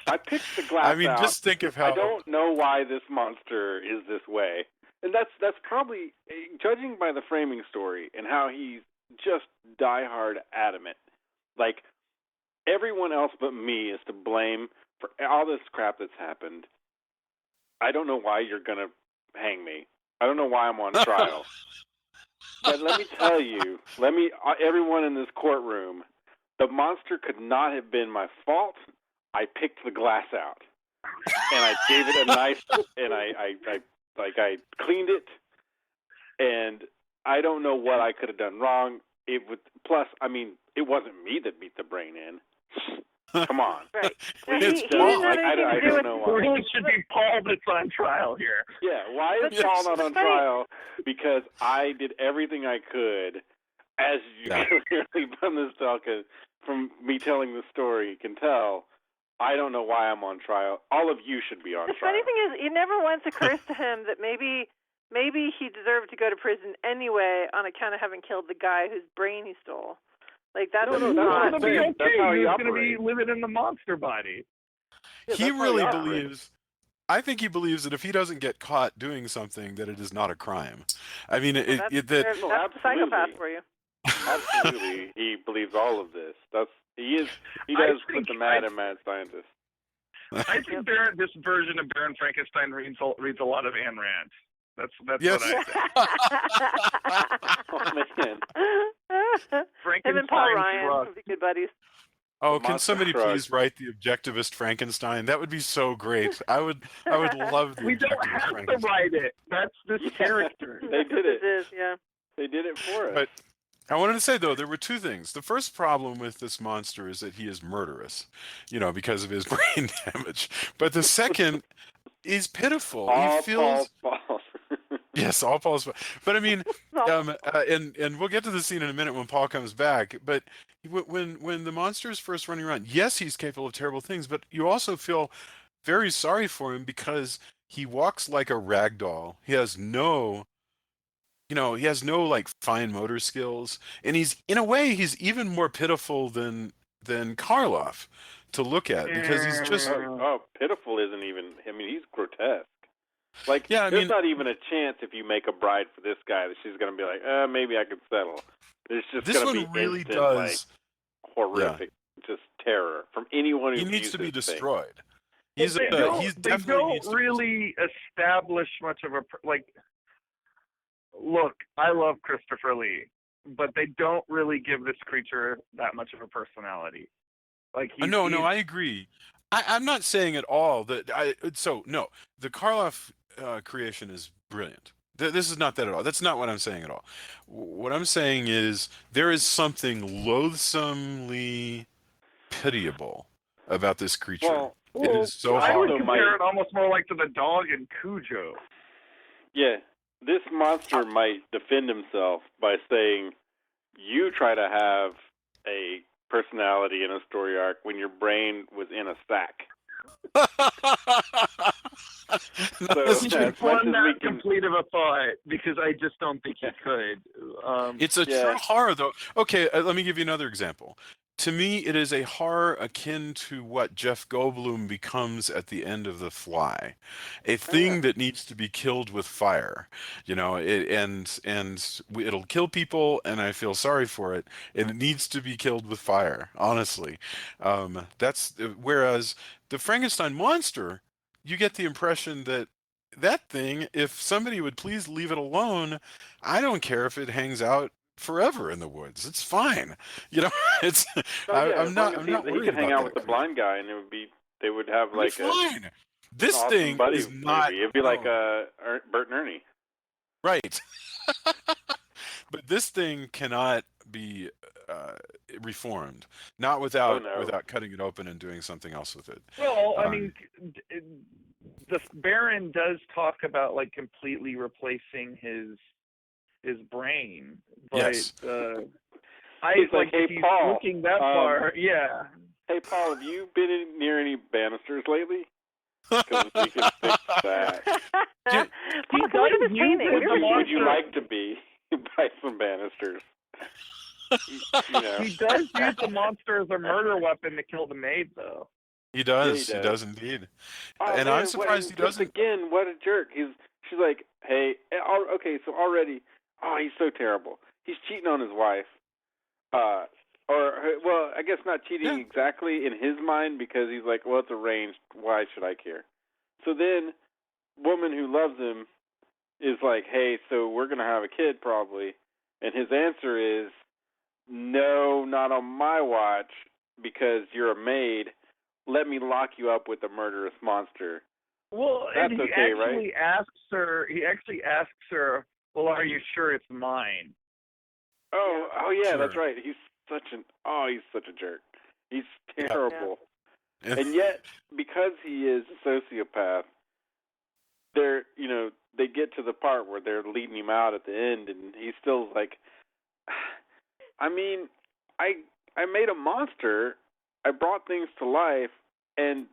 I picked the glass out. Just think of how... I don't know why this monster is this way. And that's probably, judging by the framing story and how he's just diehard adamant. Like, everyone else but me is to blame for all this crap that's happened. I don't know why you're going to hang me. I don't know why I'm on trial. But let me tell you, everyone in this courtroom, the monster could not have been my fault. I picked the glass out, and I gave it a nice, and I cleaned it, and I don't know what I could have done wrong. Plus, I mean, it wasn't me that beat the brain in. Come on. Right. It's he didn't have anything I to do don't with know It why. really should be Paul that's on trial here. Yeah, why is Paul not on trial? Because I did everything I could, as you clearly from this talk, from me telling the story, you can tell. I don't know why I'm on trial. All of you should be on trial. The funny thing is, it never once occurs to him that maybe he deserved to go to prison anyway on account of having killed the guy whose brain he stole. Like, that's That's not... going to be okay. That's how he He's going to operates. be living in the monster body. Yeah, He that's how really operates. believes... I think he believes that if he doesn't get caught doing something, that it is not a crime. I mean, that's the psychopath for you. Absolutely, he believes all of this. He does put the mad and mad scientist. I think this version of Baron Frankenstein reads a lot of Ayn Rand. That's Yes. what I think. Oh, man. Him and Paul Frankenstein's Ryan rough. would be good buddies. Oh, The can monster somebody shrug. please write the objectivist Frankenstein? That would be so great. I would love the We don't objectivist have to Frankenstein. write it. That's this character. They did it. It is, yeah. They did it for us. But I wanted to say, though, there were two things. The first problem with this monster is that he is murderous, because of his brain damage. But the second is pitiful. All He feels... Paul's fault. Yes, all Paul's fault. But I mean, and we'll get to the scene in a minute when Paul comes back. But when the monster is first running around, yes, he's capable of terrible things, but you also feel very sorry for him because he walks like a rag doll. He has no like fine motor skills, and he's even more pitiful than Karloff to look at because he's just pitiful isn't even. I mean, he's grotesque. Like, Yeah, I there's mean- not even a chance if you make a bride for this guy that she's going to be like, maybe I could settle. There's just this going to one be really instant, does. like, horrific, just terror from anyone who He needs views to be this thing. destroyed. They He's don't definitely needs to be really establish much of a look, I love Christopher Lee, but they don't really give this creature that much of a personality. Like No, I agree. I'm not saying at all that the Karloff creation is brilliant. This is not that at all. That's not what I'm saying at all. What I'm saying is there is something loathsomely pitiable about this creature. Well, it is so I would hard. compare it almost more like to the dog in Cujo. Yeah, this monster might defend himself by saying, you try to have a personality and a story arc when your brain was in a sack. So, That's He true. should as much fund as we that can, complete of a thought because I just don't think he could. It's a Yeah. true horror, though. Okay, let me give you another example. To me, it is a horror akin to what Jeff Goldblum becomes at the end of The Fly, a thing that needs to be killed with fire. You know, it'll kill people, and I feel sorry for it. And it needs to be killed with fire. Honestly, that's whereas the Frankenstein monster, you get the impression that that thing, if somebody would please leave it alone, I don't care if it hangs out forever in the woods. It's fine. You know, it's oh yeah, I'm as long as not he worried could hang about out that with the creature. blind guy, and they would have It'd be like fine. an This awesome thing buddy is not movie. It'd be like no, Bert and Ernie. right. But this thing cannot be uh, reformed, not Oh without no. cutting it open and doing something else with it. Well, I Um, mean, the Baron does talk about like completely replacing his brain, but yes. I He's like, like "Hey, if he's Paul, looking that far, yeah. Hey Paul, have you been near any banisters lately? Because we can fix that. Paul, He come look at does this use painting. it Have you ever the seen Would you monster- like to be by some banisters? You know. He does use the monster as a murder weapon to kill the maid, though. He does. Yeah, he He does. does indeed. Oh, And man, I'm surprised he just doesn't. again, what a jerk. She's like, hey, okay, so already, he's so terrible. He's cheating on his wife. Well, I guess not cheating Yeah. exactly in his mind because he's like, well, it's arranged. Why should I care? So then, woman who loves him is like, hey, so we're going to have a kid probably. And his answer is, no, not on my watch because you're a maid. Let me lock you up with a murderous monster. Well, That's and he okay, actually asks her. He actually asks her, "Well, are you sure it's mine?" Oh yeah, Sure. that's right. He's such a jerk. He's terrible. Yeah. And yet, because he is a sociopath, they get to the part where they're leading him out at the end, and he's still like, I mean, I made a monster, I brought things to life, and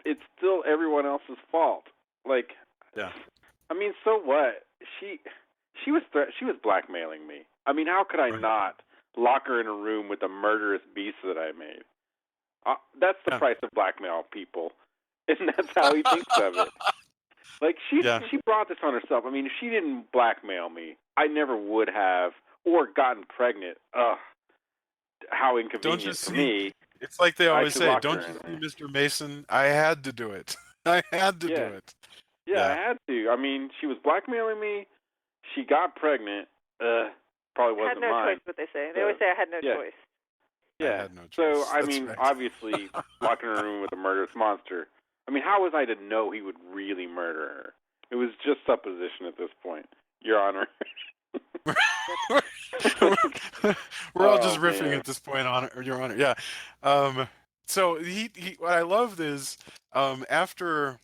it's still everyone else's fault. Like, Yeah. I mean, so what? She was blackmailing me. I mean, how could I Right. not lock her in a room with a murderous beast that I made? That's the Yeah. price of blackmail, people, and that's how he thinks of it. Like she brought this on herself. I mean, if she didn't blackmail me, I never would have or gotten pregnant. Ugh, how inconvenient for me. It's like they I always should say, lock don't her you in see, Mr. Mason? I had to do it. I had to do Yeah. it. Yeah, I had to. I mean, she was blackmailing me. She got pregnant. Probably I had wasn't no mine. choice, what they say. They always say I had no Yeah. choice. I Yeah. had no So, choice. I That's mean, right. obviously, locking her in a room with a murderous monster. I mean, how was I to know he would really murder her? It was just supposition at this point, Your Honor. We're all just Oh, riffing man. at this point, on Your Honor. Yeah. So he what I loved is after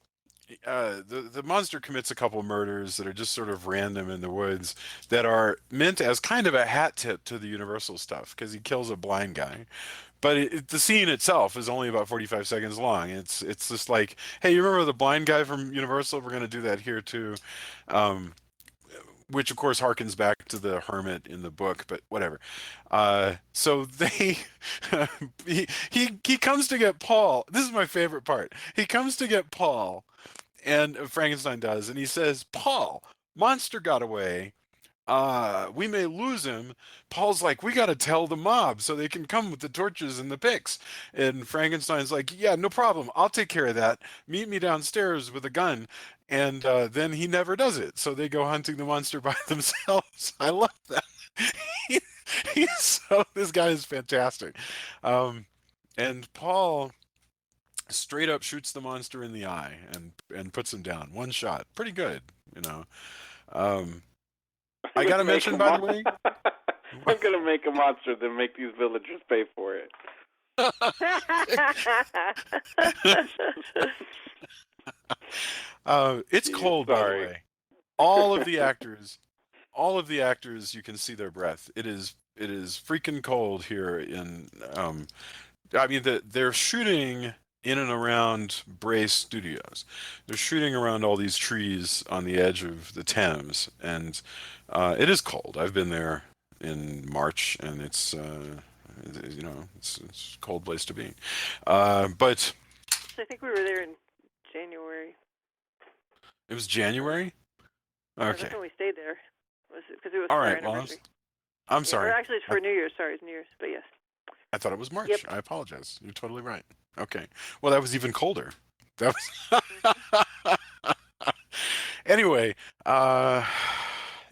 the monster commits a couple murders that are just sort of random in the woods that are meant as kind of a hat tip to the Universal stuff because he kills a blind guy. But the scene itself is only about 45 seconds long. It's just like, hey, you remember the blind guy from Universal? We're going to do that here too. Which of course harkens back to the hermit in the book, but whatever. So they, he comes to get Paul. This is my favorite part. He comes to get Paul, and Frankenstein does, and he says, "Paul, monster got away. We may lose him." Paul's like, "We got to tell the mob so they can come with the torches and the picks." And Frankenstein's like, "Yeah, no problem. I'll take care of that. Meet me downstairs with a gun." And then he never does it. So they go hunting the monster by themselves. I love that. He- this guy is fantastic. And Paul straight up shoots the monster in the eye and puts him down. One shot. Pretty good, you know. I gotta mention, by the way, I'm gonna make a monster, then make these villagers pay for it. it's cold, by the Sorry. way. All of the actors, you can see their breath. It is freaking cold here in. I mean, they're shooting in and around Bray Studios. They're shooting around all these trees on the edge of the Thames, and it is cold. I've been there in March, and it's it's a cold place to be. But I think we were there in January. it was January. Yeah, Okay. that's when we stayed there. Was it because it was All for our right. Well, anniversary? I'm Yeah, sorry. or actually, it's for New Year's. Sorry, it's New Year's. But yes. I thought it was March. Yep. I apologize. You're totally right. Okay. Well, that was even colder. That was anyway.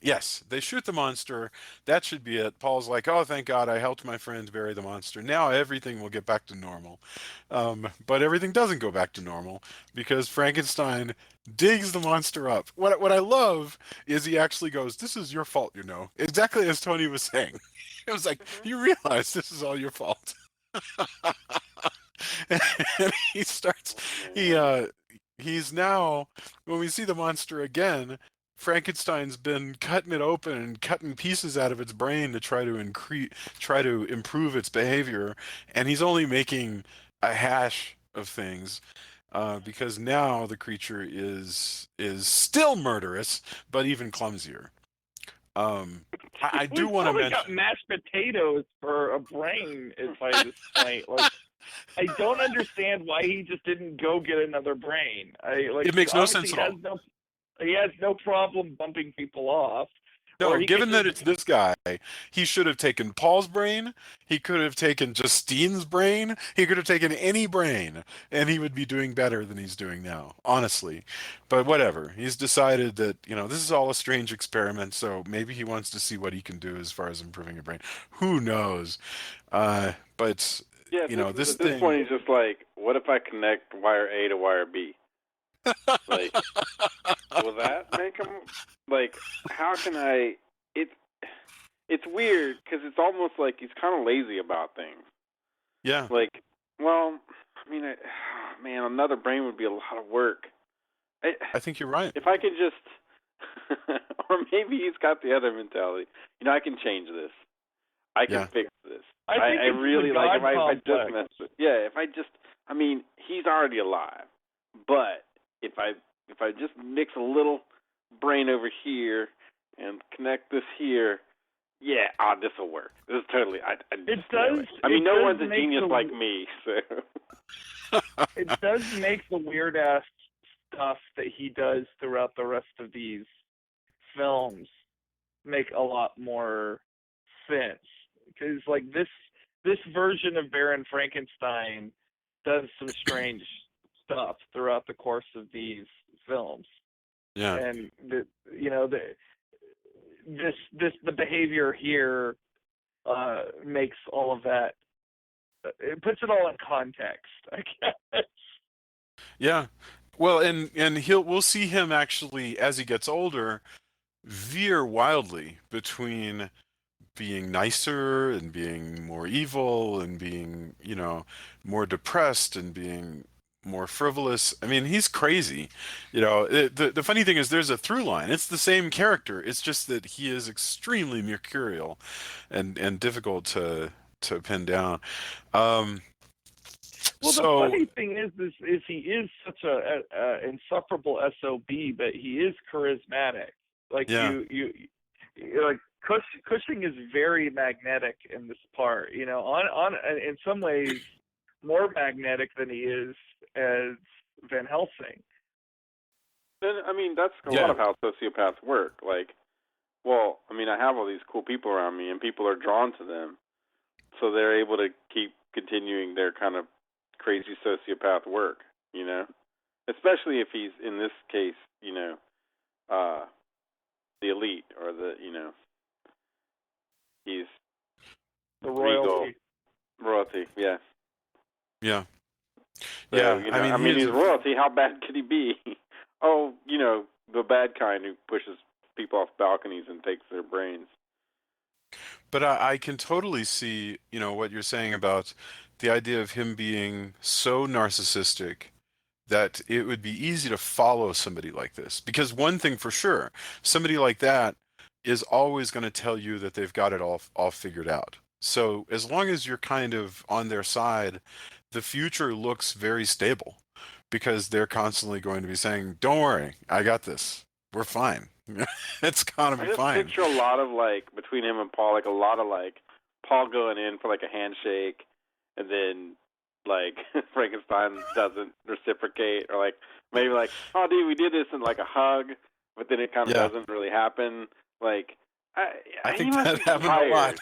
Yes, they shoot the monster. That should be it. Paul's like, "Oh, thank God, I helped my friend bury the monster. Now everything will get back to normal." But everything doesn't go back to normal because Frankenstein digs the monster up. What I love is he actually goes, "This is your fault, you know," exactly as Tony was saying. It was like, "You realize this is all your fault." And he starts. He's now, when we see the monster again, Frankenstein's been cutting it open and cutting pieces out of its brain to try to improve its behavior, and he's only making a hash of things. Because now the creature is still murderous, but even clumsier. I do We've want to probably mention. got mashed potatoes for a brain by this point. Like, I don't understand why he just didn't go get another brain. It makes no sense at all. He has no problem bumping people off. No, Or he given could that just- it's this guy, he should have taken Paul's brain. He could have taken Justine's brain. He could have taken any brain, and he would be doing better than he's doing now, honestly. But whatever. He's decided that, this is all a strange experiment, so maybe he wants to see what he can do as far as improving a brain. Who knows? But, Yeah, this at this thing... point, he's just like, what if I connect wire A to wire B? Like, will that make him, like, how can I, it's weird, because it's almost like he's kind of lazy about things. Yeah. Like, well, I mean, man, another brain would be a lot of work. I think you're right. If I could just, or maybe he's got the other mentality, I can change this. I can fix this. I think I it's really the like God if I just complex. mess with. Yeah, if I just, I mean, he's already alive, but if I just mix a little brain over here and connect this here, yeah, this will work. This is totally. It does. I mean, it no does one's a make genius the- like me, so. It does make the weird ass stuff that he does throughout the rest of these films make a lot more sense. Because like this version of Baron Frankenstein does some strange stuff throughout the course of these films. Yeah. And the behavior here makes all of that. It puts it all in context, I guess. Yeah. Well, and we'll see him actually, as he gets older, veer wildly between being nicer and being more evil and being, more depressed and being more frivolous. I mean, he's crazy. The funny thing is there's a through line. It's the same character. It's just that he is extremely mercurial and difficult to pin down. Well, so, the funny thing is he is such a insufferable SOB, but he is charismatic. Like Yeah. you like Cushing is very magnetic in this part. On in some ways more magnetic than he is as Van Helsing. And, I mean, that's a lot of how sociopaths work. Like, well, I mean, I have all these cool people around me, and people are drawn to them, so they're able to keep continuing their kind of crazy sociopath work, Especially if he's, in this case, the elite, or he's The royalty. regal. Royalty, yeah. Yeah. So, Yeah. he's royalty. How bad could he be? Oh, the bad kind who pushes people off balconies and takes their brains. But I can totally see, what you're saying about the idea of him being so narcissistic that it would be easy to follow somebody like this. Because one thing for sure, somebody like that is always going to tell you that they've got it all figured out. So as long as you're kind of on their side, the future looks very stable because they're constantly going to be saying, "Don't worry, I got this. We're fine. It's gonna I be just fine." picture a lot of like between him and Paul, like a lot of like Paul going in for like a handshake, and then like Frankenstein doesn't reciprocate, or like maybe like, oh dude, we did this in like a hug, but then it kind of Yeah. doesn't really happen. Like, I he think must that be happened a tired. lot.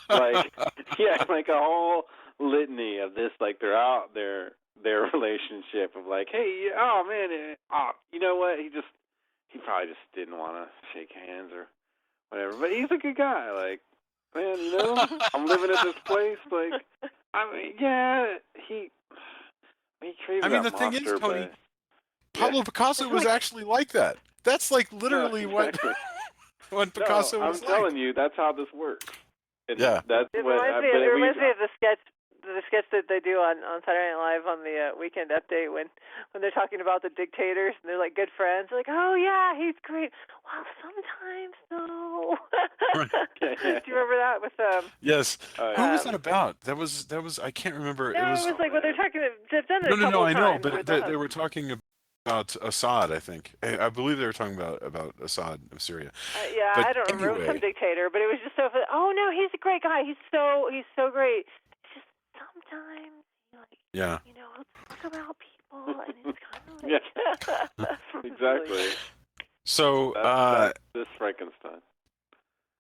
Like, yeah, like a whole litany of this, like they're out their relationship of like, hey, oh man, you know what? He probably just didn't want to shake hands or whatever. But he's a good guy. Like, man, you know, I'm living at this place. Like, I mean, yeah, he created I mean, that the thing monster, is, Tony, but Pablo Picasso was actually like that. That's like no, literally exactly. what Picasso I'm was telling like. you, that's how this works. And Yeah. that's It what. reminds me. It reminds me of the sketch that they do on Saturday Night Live on the Weekend Update when they're talking about the dictators and they're like good friends. They're like, oh yeah, he's great. Well, sometimes no. Right. Do you remember that with Yes. Who was that Um, about? That was I can't remember. It No, was it was like what they're talking. They've done it a no, couple of I know, times. Where but they were talking about Assad, I think. I believe they were talking about Assad of Syria. yeah, But I don't remember. It was some anyway, dictator, but it was just so. Oh no, he's a great guy. He's so great. It's just sometimes, like, yeah. you know, he'll talk about people, and it's kind of Yeah. like Exactly. So That's this Frankenstein.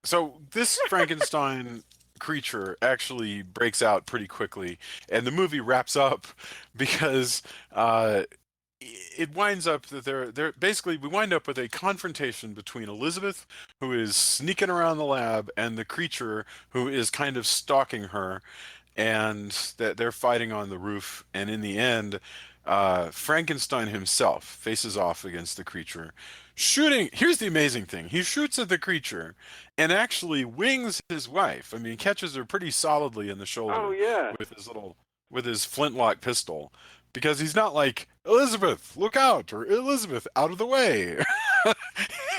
So this Frankenstein creature actually breaks out pretty quickly, and the movie wraps up because it winds up that they're basically we wind up with a confrontation between Elizabeth, who is sneaking around the lab, and the creature who is kind of stalking her, and that they're fighting on the roof, and in the end, Frankenstein himself faces off against the creature, shooting. Here's the amazing thing: he shoots at the creature, and actually wings his wife. I mean, he catches her pretty solidly in the shoulder Oh yeah. with his flintlock pistol, because he's not like, Elizabeth, look out, or Elizabeth, out of the way.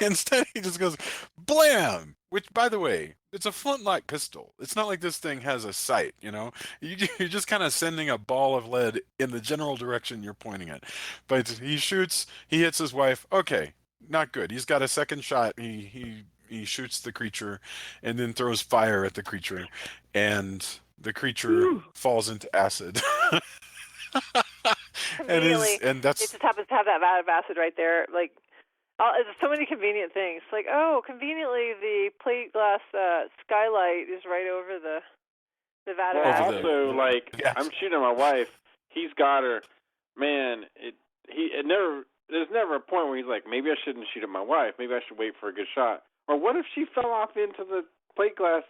Instead, he just goes, blam! Which, by the way, it's a flintlock pistol. It's not like this thing has a sight, you know? You're just kind of sending a ball of lead in the general direction you're pointing at. But he shoots, he hits his wife. Okay, not good. He's got a second shot. He shoots the creature and then throws fire at the creature, and the creature falls into acid. conveniently. And It that's just happens to have that vat of acid right there. Like, there's so many convenient things. Like, oh, conveniently the plate glass skylight is right over the vat of Well, acid. also, like, yes. I'm shooting my wife. He's got her. Man, there's never a point where he's like, maybe I shouldn't shoot at my wife. Maybe I should wait for a good shot. Or what if she fell off into the plate glass?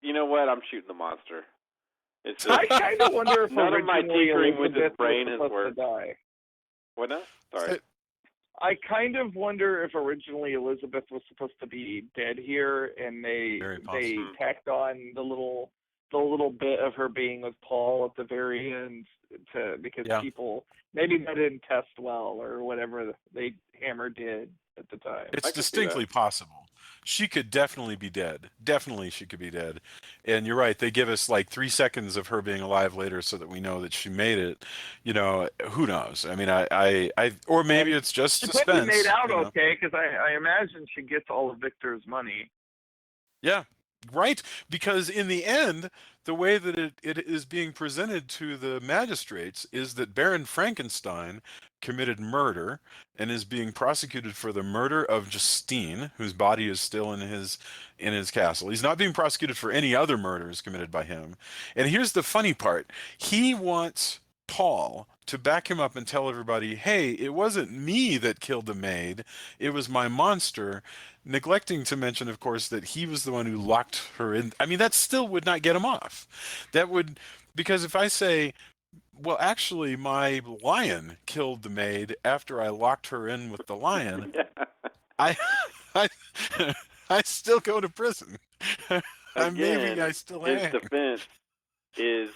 You know what? I'm shooting the monster. It's I kind of wonder if none of my originally tinkering with his Elizabeth brain was has supposed worked. to die. What now? Sorry. I kind of wonder if originally Elizabeth was supposed to be dead here, and they Very possible. tacked on the little bit of her being with Paul at the very end because Yeah. people maybe that didn't test well or whatever Hammer did at the time. It's I could see distinctly possible. She could definitely be dead. Definitely she could be dead. And you're right, they give us like 3 seconds of her being alive later so that we know that she made it. You know, who knows? I mean, or maybe it's just She suspense. probably made out you know? okay because I imagine she gets all of Victor's money. Yeah, right. Because in the end, the way that it is being presented to the magistrates is that Baron Frankenstein committed murder and is being prosecuted for the murder of Justine, whose body is still in his castle. He's not being prosecuted for any other murders committed by him. And here's the funny part. He wants Paul to back him up and tell everybody, hey, it wasn't me that killed the maid, it was my monster, neglecting to mention, of course, that he was the one who locked her in. I mean, that still would not get him off. That would, because if I say, well, actually, my lion killed the maid after I locked her in with the lion, Yeah. I, I, I still go to prison. Maybe Again, I still his am. defense is,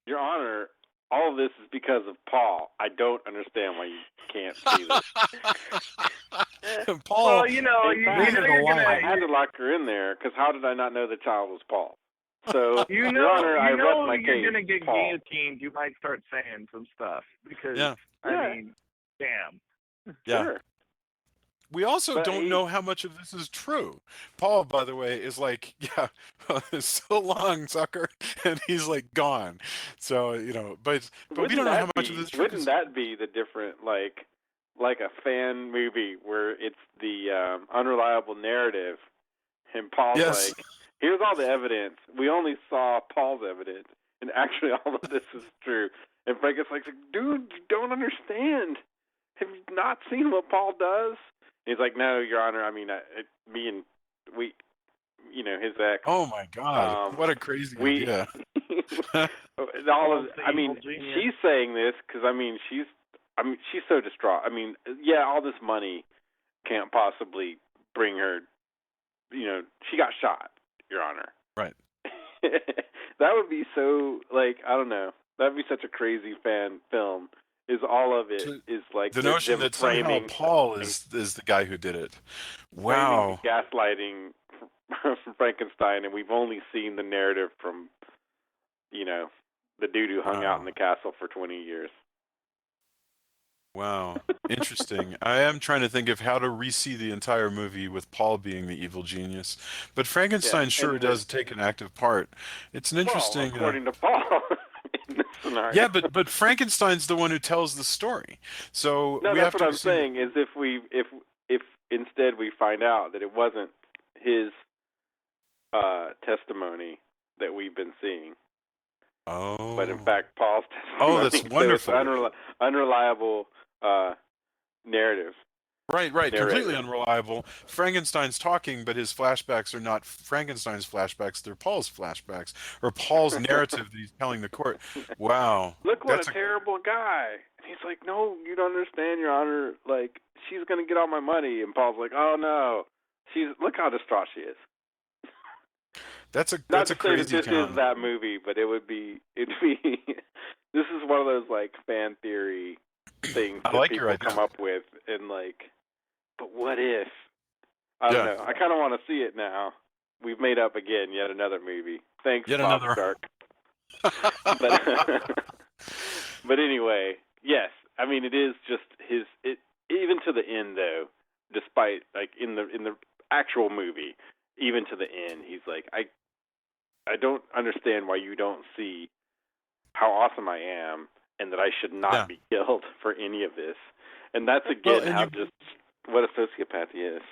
Your Honor, all of this is because of Paul. I don't understand why you can't see this. Paul, Well, you know you're gonna I had to lock her in there because how did I not know the child was Paul? So, Your Honor, I rest my you're case. gonna get Paul. guillotined. You might start saying some stuff because Yeah. I mean, damn. Yeah. Sure. We also But don't know how much of this is true. Paul, by the way, is like, yeah, so long, sucker, and he's like gone. So, you know, but we don't know how much of this is true. Wouldn't that be the different, like a fan movie where it's the unreliable narrative, and Paul's Yes. like, here's all the evidence. We only saw Paul's evidence, and actually all of this is true. And Frankenstein's like, dude, you don't understand. Have you not seen what Paul does? He's like, no, Your Honor. I mean, his ex. Oh my God! What a crazy idea! She's saying this because she's so distraught. I mean, yeah, all this money can't possibly bring her. You know, she got shot, Your Honor. Right. That would be so, like, I don't know. That would be such a crazy fan film. Is all of it is like the notion that somehow Paul is the guy who did it. Wow. Gaslighting Frankenstein, and we've only seen the narrative from, the dude who hung out in the castle for 20 years. Wow. Interesting. I am trying to think of how to re-see the entire movie with Paul being the evil genius. But Frankenstein sure does take an active part. It's an interesting... Well, according to Paul... Yeah, but Frankenstein's the one who tells the story. So no, we that's have what I'm saying. Is if instead we find out that it wasn't his testimony that we've been seeing, but in fact Paul's testimony. Oh, that's wonderful. So it's unreliable narrative. Right. Completely unreliable. Frankenstein's talking, but his flashbacks are not Frankenstein's flashbacks, they're Paul's flashbacks, or Paul's narrative that he's telling the court. Wow. Look what a terrible guy. And he's like, no, you don't understand, Your Honor. Like, she's going to get all my money. And Paul's like, oh, no. Look how distraught she is. That's a Not crazy to say that this is that movie, but it'd be this is one of those, like, fan theory things that people come up with, and like, but what if? I don't know. I kind of want to see it now. We've made up again, yet another movie. Thanks, Bob Stark. But anyway, yes. I mean, it is just even to the end, though. Despite, like, in the actual movie, even to the end, he's like, I don't understand why you don't see how awesome I am, and that I should not be killed for any of this. And that's, again, what a sociopath he is.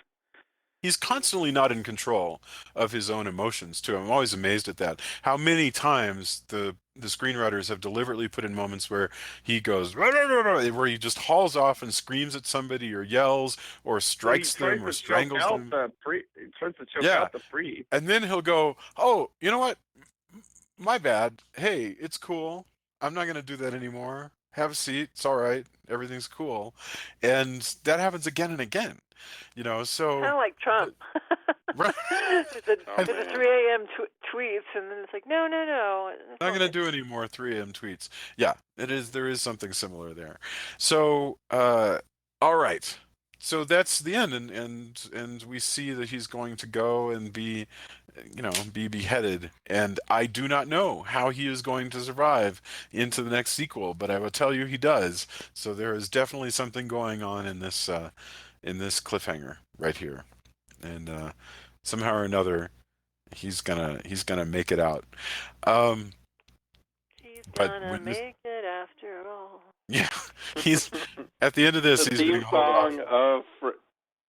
He's constantly not in control of his own emotions, too. I'm always amazed at that. How many times the screenwriters have deliberately put in moments where he goes, where he just hauls off and screams at somebody or yells or strikes them or strangles them. He tries to choke out the free. And then he'll go, oh, you know what? My bad. Hey, it's cool. I'm not going to do that anymore. Have a seat. It's all right. Everything's cool. And that happens again and again. So... Kind of like Trump. Right. There's a 3 a.m. tweets, and then it's like, no. I'm not going to do any more 3 a.m. tweets. Yeah, there is something similar there. So, all right. So that's the end, and we see that he's going to go and be beheaded. And I do not know how he is going to survive into the next sequel, but I will tell you he does. So there is definitely something going on in this cliffhanger right here, and somehow or another, he's gonna make it out. He's gonna make it after all. Yeah, he's at the end of this. He's theme song of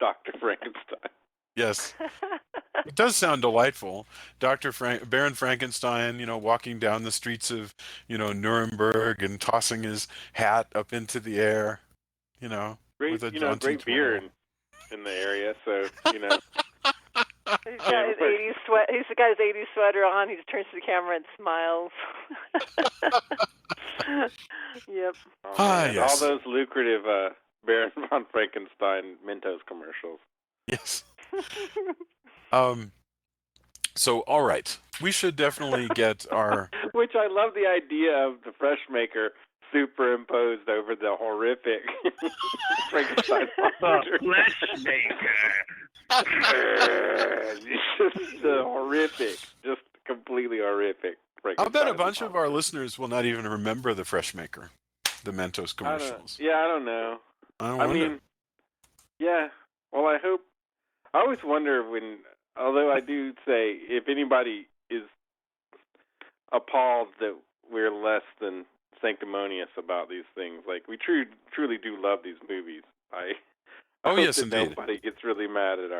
Dr. Frankenstein. Yes, it does sound delightful. Baron Frankenstein, walking down the streets of, Nuremberg and tossing his hat up into the air, Great, with a great beer in the area, so He's got his 80s sweat. He's got his 80s sweater on. He just turns to the camera and smiles. Yep. Yes. All those lucrative Baron von Frankenstein Mentos commercials. Yes. So, all right, we should definitely get our Which I love the idea of the fresh maker superimposed over the horrific Frankenstein monster. The flesh maker. It's just horrific, just completely horrific. I'll bet a bunch of our listeners will not even remember the Fresh Maker, the Mentos commercials. I don't know. I mean, yeah. Well, I hope. I always wonder although I do say, if anybody is appalled that we're less than sanctimonious about these things, like we truly do love these movies. I hope yes, that indeed. nobody gets really mad at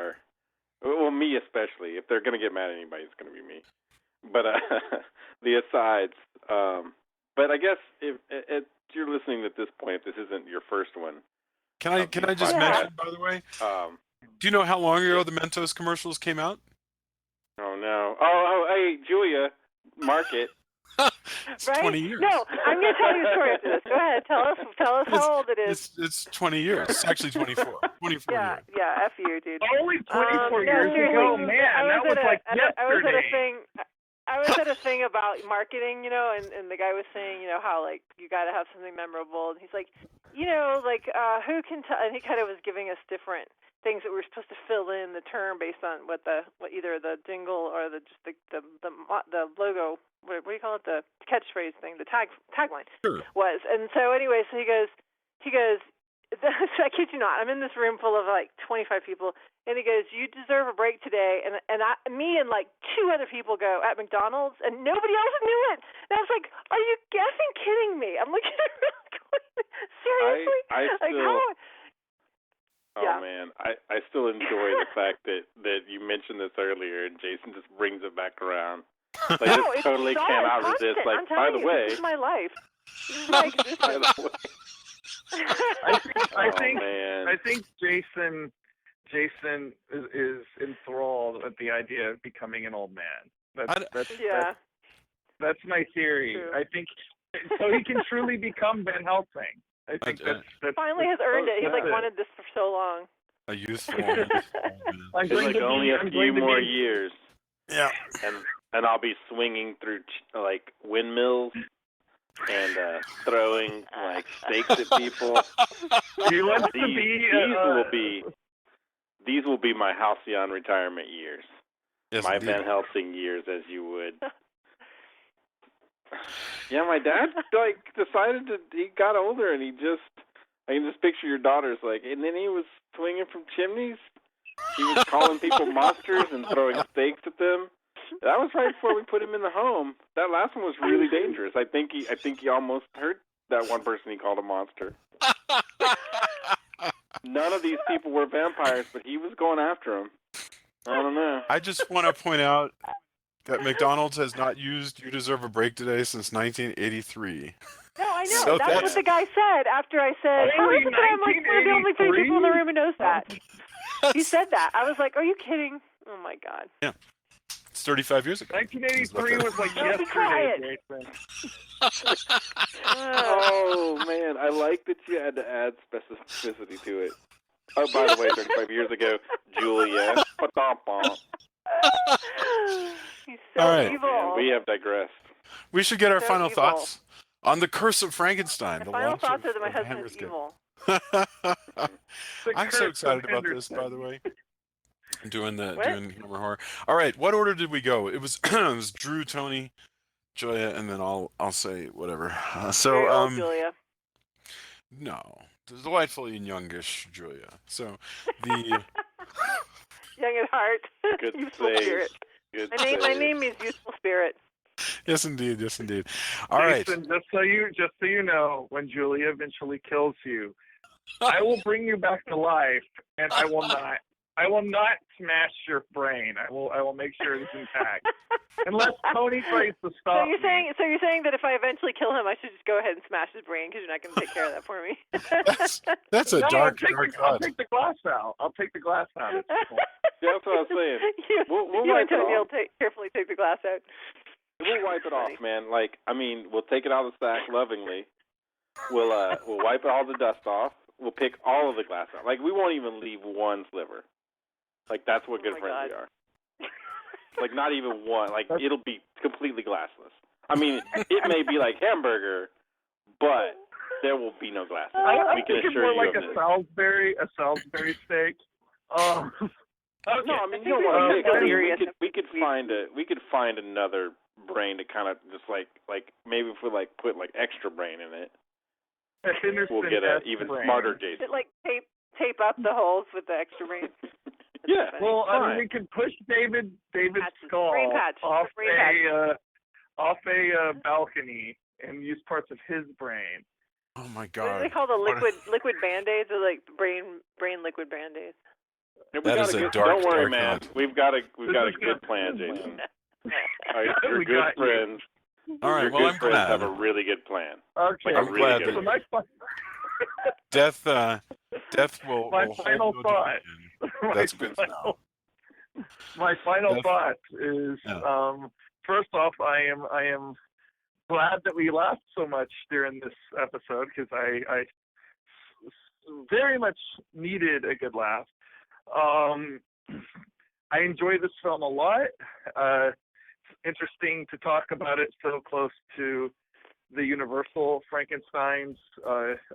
me especially. If they're going to get mad at anybody, it's going to be me. But the asides. But I guess if you're listening at this point, if this isn't your first one. Can I just mention, by the way? Do you know how long ago the Mentos commercials came out? Oh no! Oh, hey, Julia, mark it. It's right? 20 years. No, I'm going to tell you a story after this. Go ahead, tell us how old it is. It's 20 years. It's actually 24. 24 years. Yeah, F you, dude. Only 24 years seriously, ago, man. That was like yesterday. I was at a thing about marketing, and the guy was saying, how like you got to have something memorable, and he's like, who can tell? And he kind of was giving us different things that we were supposed to fill in the term based on what either the jingle or the logo, what do you call it, the catchphrase thing, the tagline was. And so anyway, so he goes, I kid you not, I'm in this room full of like 25 people, and he goes, you deserve a break today. And me and like two other people go at McDonald's, and nobody else knew it. And I was like, are you effing kidding me? I'm looking at him going, seriously? Oh man, I still enjoy the fact that you mentioned this earlier, and Jason just brings it back around. Like, no, just totally cannot resist. Like, I'm by telling the way, this is my life. This is my existence. I think Jason is enthralled at the idea of becoming an old man. That's my theory. True. I think so he can truly become Van Helsing. I think that's finally has earned it. He's like wanted this for so long. A youthful man. It's like only a few more years. Yeah. And I'll be swinging through like windmills and throwing like stakes at people. He wants these will be my halcyon retirement years. Yes, my indeed. Van Helsing years, as you would. Yeah, my dad he got older, and I can just picture your daughters and then he was swinging from chimneys. He was calling people monsters and throwing stakes at them. That was right before we put him in the home. That last one was really dangerous. I think he almost hurt that one person he called a monster. None of these people were vampires, but he was going after them. I don't know. I just want to point out that McDonald's has not used "You Deserve a Break Today" since 1983. No, I know. So that's what the guy said after I said, I'm like one of the only three people in the room who knows that. He said that. I was like, are you kidding? Oh, my God. Yeah. It's 35 years ago. 1983 was like yesterday, Jason. Oh, man. I like that you had to add specificity to it. Oh, by the way, 35 years ago, Julia. He's so All right. evil. Man, we have digressed. We should get our So final evil. thoughts on the Curse of Frankenstein. My the final launch thoughts of, are that my of husband is evil. I'm so excited about this, by the way. Doing humor horror. All right, what order did we go? It was it was Drew, Tony, Julia, and then I'll say whatever. Very old Julia. No, the delightfully and youngish Julia. So the young at heart, Good youthful save. spirit. Good My name means youthful spirit. yes, indeed. All right. Jason, just so you know, when Julia eventually kills you, I will bring you back to life, and I will not smash your brain. I will make sure it's intact. Unless Tony tries to stop me. So you're saying that if I eventually kill him, I should just go ahead and smash his brain because you're not going to take care of that for me. That's a dark I'll thought. take the glass out. I'll take the glass out. It's cool. Yeah, that's what I was saying. We'll you wipe and it Tony off. will carefully take the glass out. We'll wipe it off, man. We'll take it out of the sack lovingly. We'll wipe all the dust off. We'll pick all of the glass out. We won't even leave one sliver. That's what good friends we are. Not even one. It'll be completely glassless. I mean, it may be like hamburger, but there will be no glasses. I We can think it's assure more you like of a this. Salisbury steak. Okay. No, I mean, I you don't think want we to would pick. be I mean, delirious we could find another brain to kind of just like maybe if we like put like extra brain in it, we'll get an even smarter Jason. Is it like tape up the holes with the extra brain? Yeah. Well, I mean, fine. we can push David's Patches. skull Brain patch. off Brain patch. off a balcony and use parts of his brain. Oh my What do God. they call the liquid band-aids, or like brain liquid band-aids? We That got is a good, dark, don't worry, dark man. thought. We've got a is good plan, Jason. We Your good got you. friends. All right, Your well, good I'm friends glad. have a really good plan. Okay. I'm really glad good So that my Death will my hold final no thought. dominion. That's good to know. My final Death- thought is, Yeah. first off, I am glad that we laughed so much during this episode because I very much needed a good laugh. I enjoy this film a lot. It's interesting to talk about it so close to the Universal Frankensteins.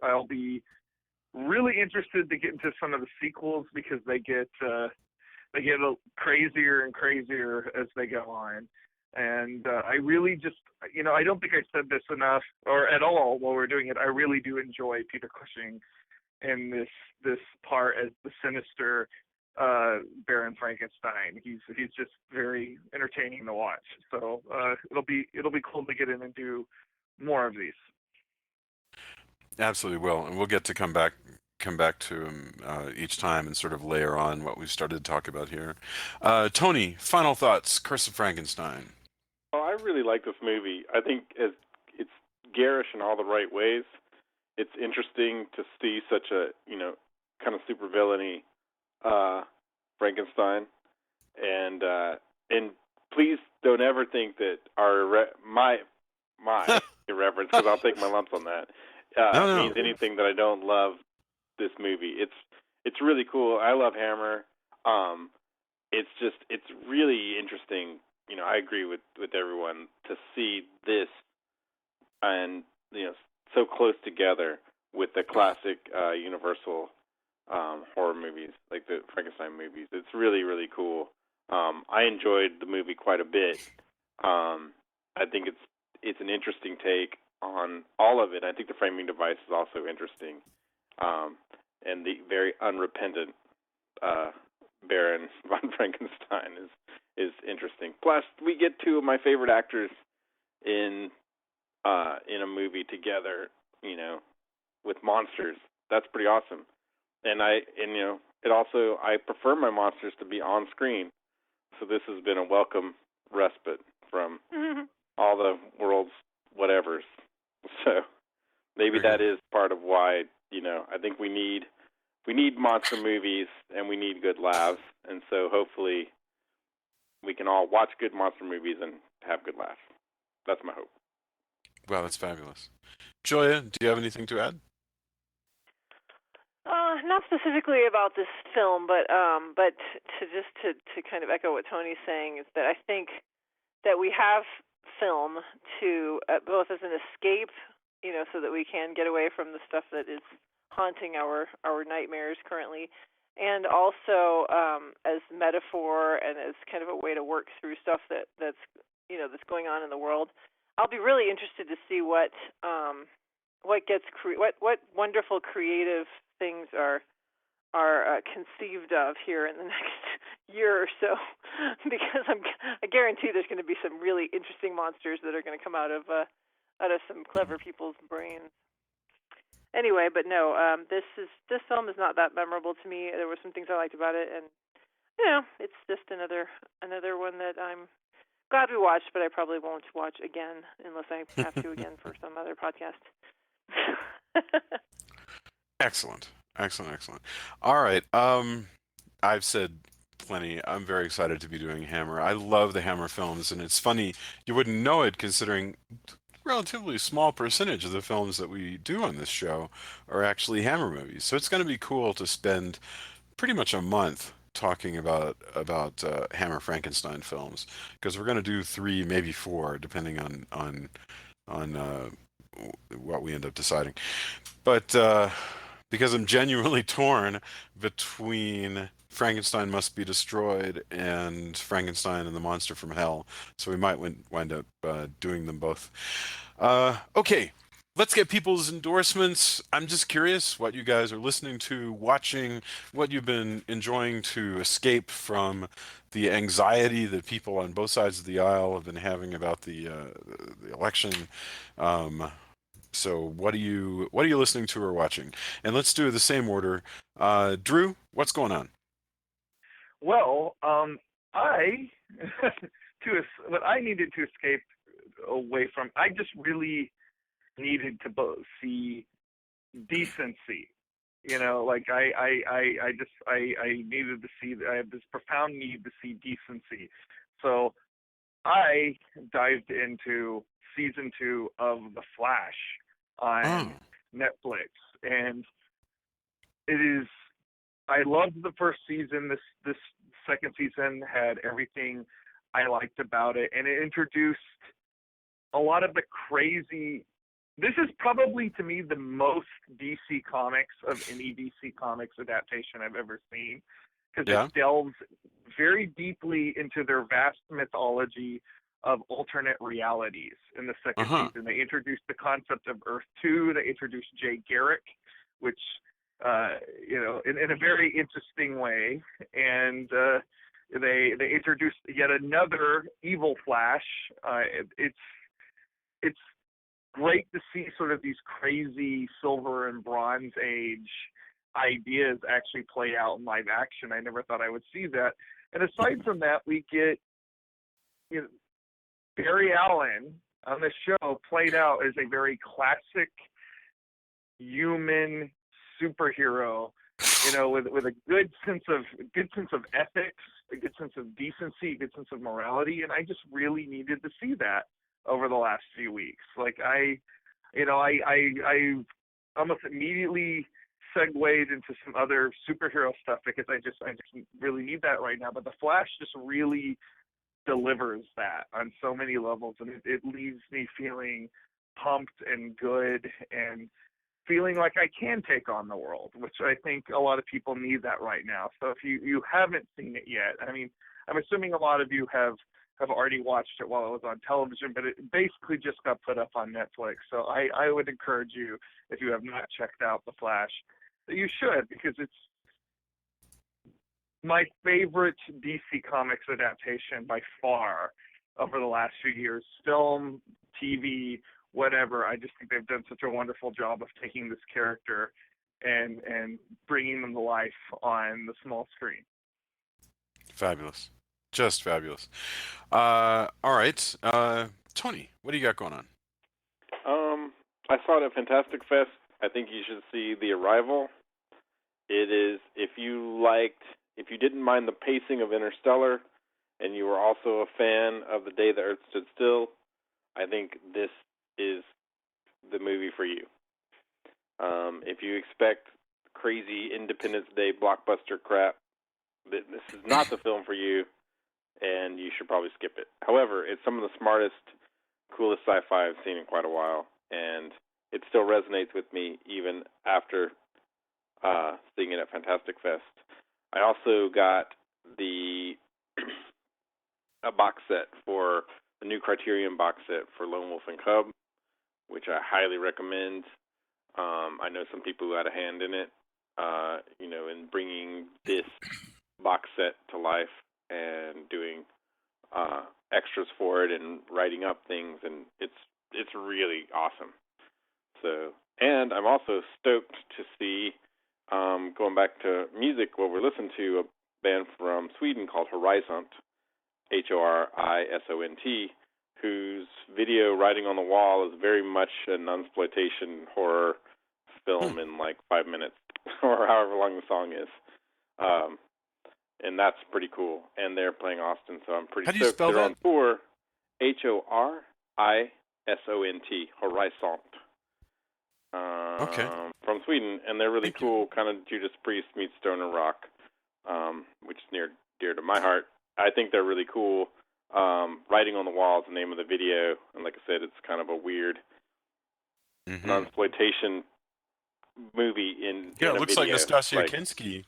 I'll be really interested to get into some of the sequels because they get crazier and crazier as they go on. And I really just, I don't think I said this enough or at all while we're doing it. I really do enjoy Peter Cushing in this part as the sinister Baron Frankenstein. He's just very entertaining to watch. So it'll be cool to get in and do more of these. Absolutely will, and we'll get to come back to him each time and sort of layer on what we've started to talk about here. Tony, final thoughts, Curse of Frankenstein. Oh, I really like this movie. I think it's garish in all the right ways. It's interesting to see such a, kind of super villainy Frankenstein, and please don't ever think that my irreverence, because I'll take my lumps on that, No. means anything that I don't love this movie. It's really cool. I love Hammer. It's really interesting. I agree with everyone to see this and so close together with the classic Universal horror movies, like the Frankenstein movies. It's really, really cool. I enjoyed the movie quite a bit. I think it's an interesting take on all of it. I think the framing device is also interesting, and the very unrepentant Baron von Frankenstein is interesting. Plus, we get two of my favorite actors in a movie together, with monsters. That's pretty awesome. And it also, I prefer my monsters to be on screen. So this has been a welcome respite from all the world's whatevers. So maybe that is part of why, I think we need monster movies and we need good laughs. And so hopefully we can all watch good monster movies and have good laughs. That's my hope. Wow, that's fabulous. Joya, do you have anything to add? Not specifically about this film, but to kind of echo what Tony's saying is that I think that we have film to both as an escape, so that we can get away from the stuff that is haunting our nightmares currently, and also as metaphor and as kind of a way to work through stuff that's going on in the world. I'll be really interested to see what wonderful creative things are conceived of here in the next year or so, because I guarantee there's going to be some really interesting monsters that are going to come out of some clever people's brains. Anyway, but no, this film is not that memorable to me. There were some things I liked about it, and it's just another one that I'm glad we watched, but I probably won't watch again unless I have to again for some other podcast. Excellent. All right. I've said plenty. I'm very excited to be doing Hammer. I love the Hammer films, and it's funny, you wouldn't know it considering relatively small percentage of the films that we do on this show are actually Hammer movies. So it's going to be cool to spend pretty much a month talking about Hammer Frankenstein films, because we're going to do 3, maybe 4, depending on what we end up deciding. But because I'm genuinely torn between Frankenstein Must Be Destroyed and Frankenstein and the Monster from Hell, so we might wind up doing them both. Okay, let's get people's endorsements. I'm just curious what you guys are listening to, watching, what you've been enjoying to escape from the anxiety that people on both sides of the aisle have been having about the election. So what are you listening to or watching? And let's do the same order. Drew, what's going on? Well, I what I needed to escape away from. I just really needed to see decency. You know, like I needed to see. I have this profound need to see decency. So I dived into season 2 of The Flash on Netflix, and it is. I loved the first season. This second season had everything I liked about it, and it introduced a lot of the crazy. This is probably, to me, the most DC Comics of any DC Comics adaptation I've ever seen, because it delves very deeply into their vast mythology of alternate realities in the second season. They introduced the concept of Earth 2. They introduced Jay Garrick, which, in a very interesting way. And they introduced yet another evil Flash. It's great to see sort of these crazy Silver and Bronze Age ideas actually play out in live action. I never thought I would see that. And aside from that, we get Barry Allen on the show played out as a very classic human superhero, with a good sense of ethics, a good sense of decency, a good sense of morality, and I just really needed to see that over the last few weeks. Like I almost immediately segued into some other superhero stuff because I just really need that right now. But The Flash just really delivers that on so many levels, and it leaves me feeling pumped and good and feeling like I can take on the world, which I think a lot of people need that right now. So if you haven't seen it yet, I mean, I'm assuming a lot of you have already watched it while it was on television, but it basically just got put up on Netflix. So I would encourage you, if you have not checked out The Flash, that you should, because it's my favorite DC Comics adaptation by far over the last few years. Film, TV, whatever. I just think they've done such a wonderful job of taking this character and bringing them to life on the small screen. Fabulous. Just fabulous. All right. Tony, what do you got going on? I saw it at Fantastic Fest. I think you should see The Arrival. It is, if you didn't mind the pacing of Interstellar, and you were also a fan of The Day the Earth Stood Still, I think this is the movie for you. If you expect crazy Independence Day blockbuster crap, this is not the film for you, and you should probably skip it. However, it's some of the smartest, coolest sci-fi I've seen in quite a while, and it still resonates with me even after seeing it at Fantastic Fest. I also got a box set for the new Criterion box set for Lone Wolf and Cub, which I highly recommend. I know some people who had a hand in it, in bringing this box set to life and doing extras for it and writing up things, and it's really awesome. So, and I'm also stoked to see, going back to music, what we're listening to, a band from Sweden called Horisont, Horisont, whose video Writing on the Wall is very much an unexploitation horror film in like 5 minutes or however long the song is. And that's pretty cool. And they're playing Austin, so I'm pretty stoked. They're on tour. Horisont, Horisont. Okay. From Sweden, and they're really cool, kind of Judas Priest meets stoner rock. which is near dear to my heart. I think they're really cool. Writing on the Wall is the name of the video, and like I said, it's kind of a weird non-exploitation movie in Yeah, in it a looks like video. Nastasia Kinski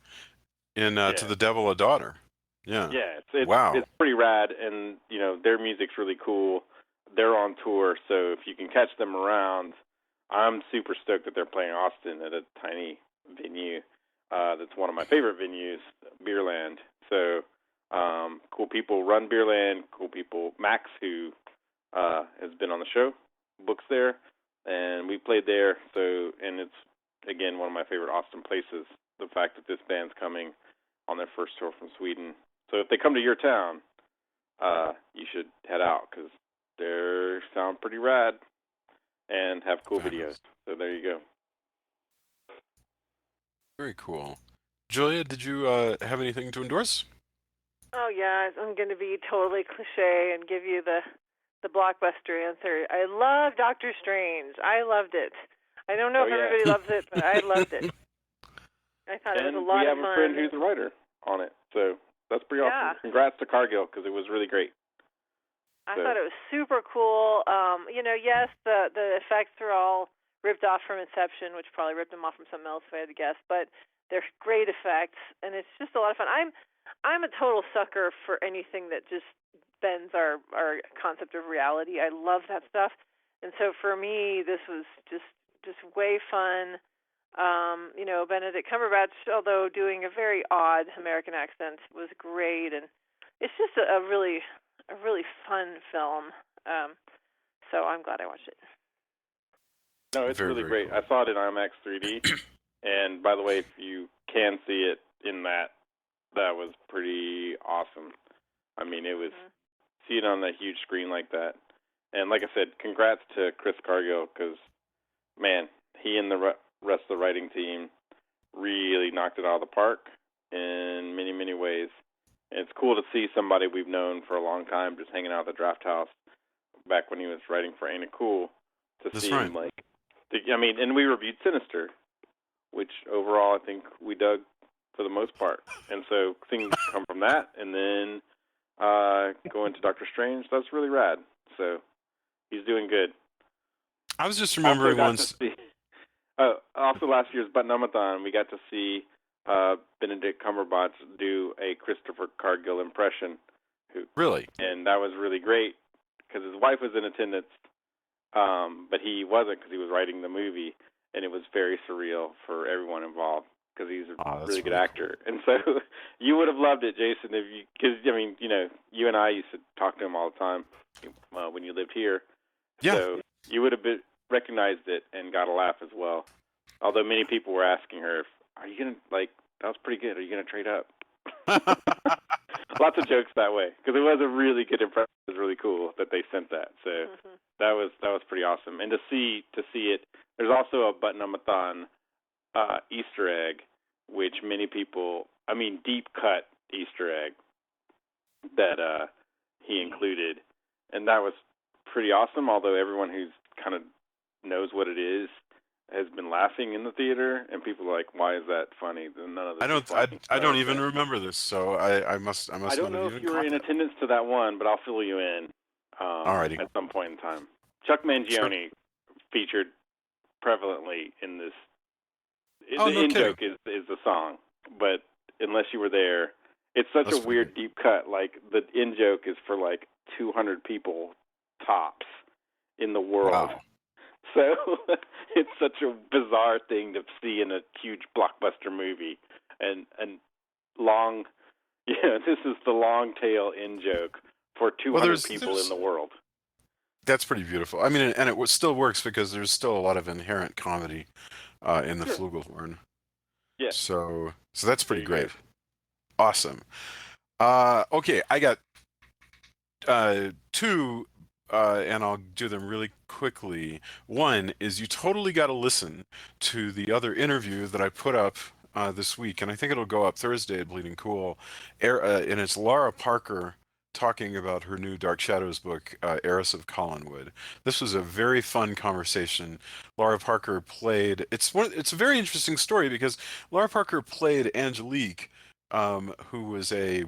in To the Devil a Daughter. Yeah. Yeah, Wow. it's pretty rad, and their music's really cool. They're on tour, so if you can catch them around, I'm super stoked that they're playing Austin at a tiny venue. That's one of my favorite venues, Beerland. So cool people run Beerland. Cool people. Max, who has been on the show, books there, and we played there. And it's again one of my favorite Austin places. The fact that this band's coming on their first tour from Sweden. So if they come to your town, you should head out because they sound pretty rad and have cool videos. So there you go. Very cool. Julia, did you have anything to endorse? Oh yeah, I'm going to be totally cliche and give you the blockbuster answer. I love Doctor Strange. I loved it. I don't know if everybody loves it, but I loved it. I thought it was a lot of fun. And we have a friend who's a writer on it, so that's pretty awesome. Congrats to Cargill because it was really great. I thought it was super cool. Yes, the effects are all ripped off from Inception, which probably ripped them off from something else if I had to guess, but they're great effects, and it's just a lot of fun. I'm a total sucker for anything that just bends our concept of reality. I love that stuff, and so for me, this was just way fun. Benedict Cumberbatch, although doing a very odd American accent, was great, and it's just a really fun film. So I'm glad I watched it. No, it's very, really very great. cool. I saw it in IMAX 3D, and by the way, if you can see it in that was pretty awesome. I mean, it was see it on a huge screen like that, and like I said, congrats to Chris Cargill because, man, he and the rest of the writing team really knocked it out of the park in many, many ways. And it's cool to see somebody we've known for a long time just hanging out at the Draft House back when he was writing for Ain't It Cool to see him and we reviewed Sinister, which overall I think we dug for the most part. And so things come from that, and then go into Doctor Strange. That's really rad. So he's doing good. I was just remembering once. Also last year's Button-Umathon, we got to see Benedict Cumberbatch do a Christopher Cargill impression. Really? And that was really great because his wife was in attendance, but he wasn't because he was writing the movie, and it was very surreal for everyone involved because he's a really good actor. Cool. And so you would have loved it, Jason, because you and I used to talk to him all the time when you lived here. Yeah. So you would have recognized it and got a laugh as well. Although many people were asking her, are you going to, that was pretty good. Are you going to trade up? Lots of jokes that way because it was a really good impression. It was really cool that they sent that. So that was pretty awesome. And to see it, there's also a Button-Umathon Easter egg, which many people, deep cut Easter egg that he included, and that was pretty awesome. Although everyone who's kind of knows what it is has been laughing in the theater, and people are like, "Why is that funny?" None of this I don't even remember this, so I must. I don't know if you were in attendance to that one, but I'll fill you in. Alrighty. At some point in time, Chuck Mangione featured prevalently in this. The in-joke is the song, but unless you were there, it's such a weird deep cut. Like the in-joke is for 200 people tops in the world. Wow. So it's such a bizarre thing to see in a huge blockbuster movie, and long. Yeah, this is the long tail in-joke for 200 people in the world. That's pretty beautiful. And it still works because there's still a lot of inherent comedy in the flugelhorn. Yeah. So that's pretty great. Awesome. Okay, I got two, and I'll do them really quickly. One is you totally got to listen to the other interview that I put up this week, and I think it'll go up Thursday at Bleeding Cool, and it's Laura Parker talking about her new Dark Shadows book, Heiress of Collinwood. This was a very fun conversation. Laura Parker played. It's a very interesting story because Laura Parker played Angelique who was a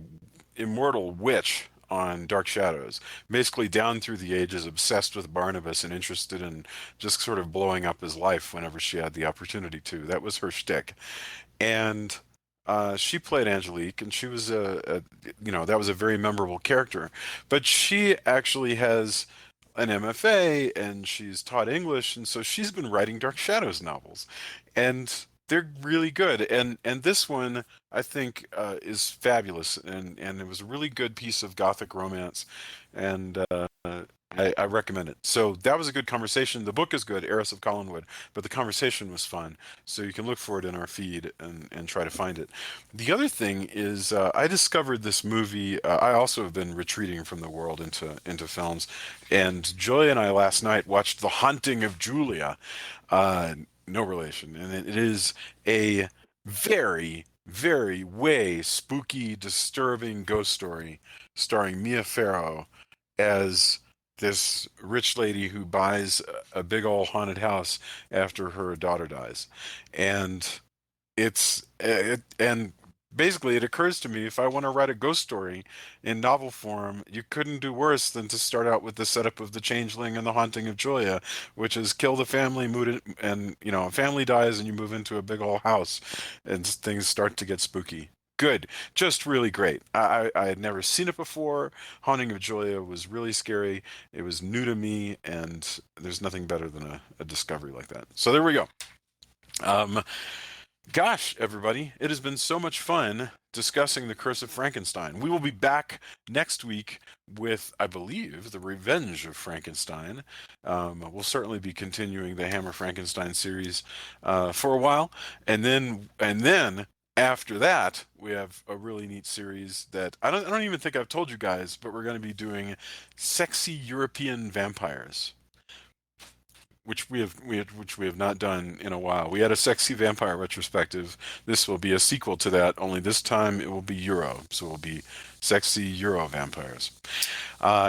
immortal witch on Dark Shadows, basically down through the ages, obsessed with Barnabas and interested in just sort of blowing up his life whenever she had the opportunity to. That was her shtick. And she played Angelique, and she was that was a very memorable character. But she actually has an MFA, and she's taught English, and so she's been writing Dark Shadows novels, and they're really good. And this one I think is fabulous, and it was a really good piece of Gothic romance, and I recommend it. So that was a good conversation. The book is good, Heiress of Collinwood, but the conversation was fun. So you can look for it in our feed and try to find it. The other thing is I discovered this movie. I also have been retreating from the world into films, and Julia and I last night watched The Haunting of Julia. No relation, and it is a very, very way spooky, disturbing ghost story starring Mia Farrow as this rich lady who buys a big old haunted house after her daughter dies. And and basically it occurs to me, if I want to write a ghost story in novel form, you couldn't do worse than to start out with the setup of The Changeling and The Haunting of Julia, which is kill the family, and a family dies and you move into a big old house and things start to get spooky. Good, just really great. I had never seen it before. Haunting of Julia was really scary. It was new to me, and there's nothing better than a discovery like that. So there we go. Gosh, everybody, it has been so much fun discussing the Curse of Frankenstein. We will be back next week with, I believe, the Revenge of Frankenstein. We'll certainly be continuing the Hammer Frankenstein series for a while, and then after that, we have a really neat series that I don't even think I've told you guys, but we're going to be doing sexy European vampires, which we have not done in a while. We had a sexy vampire retrospective. This will be a sequel to that, only this time it will be Euro. So it will be sexy Euro vampires.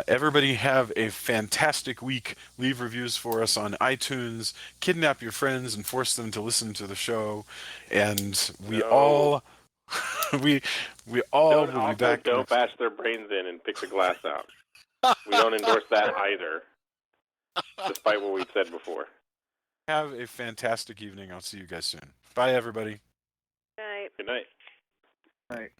Everybody have a fantastic week. Leave reviews for us on iTunes. Kidnap your friends and force them to listen to the show. And we all we all will be back. Don't bash their brains in and pick the glass out. We don't endorse that either, despite what we've said before. Have a fantastic evening. I'll see you guys soon. Bye, everybody. Good night. Good night. Right.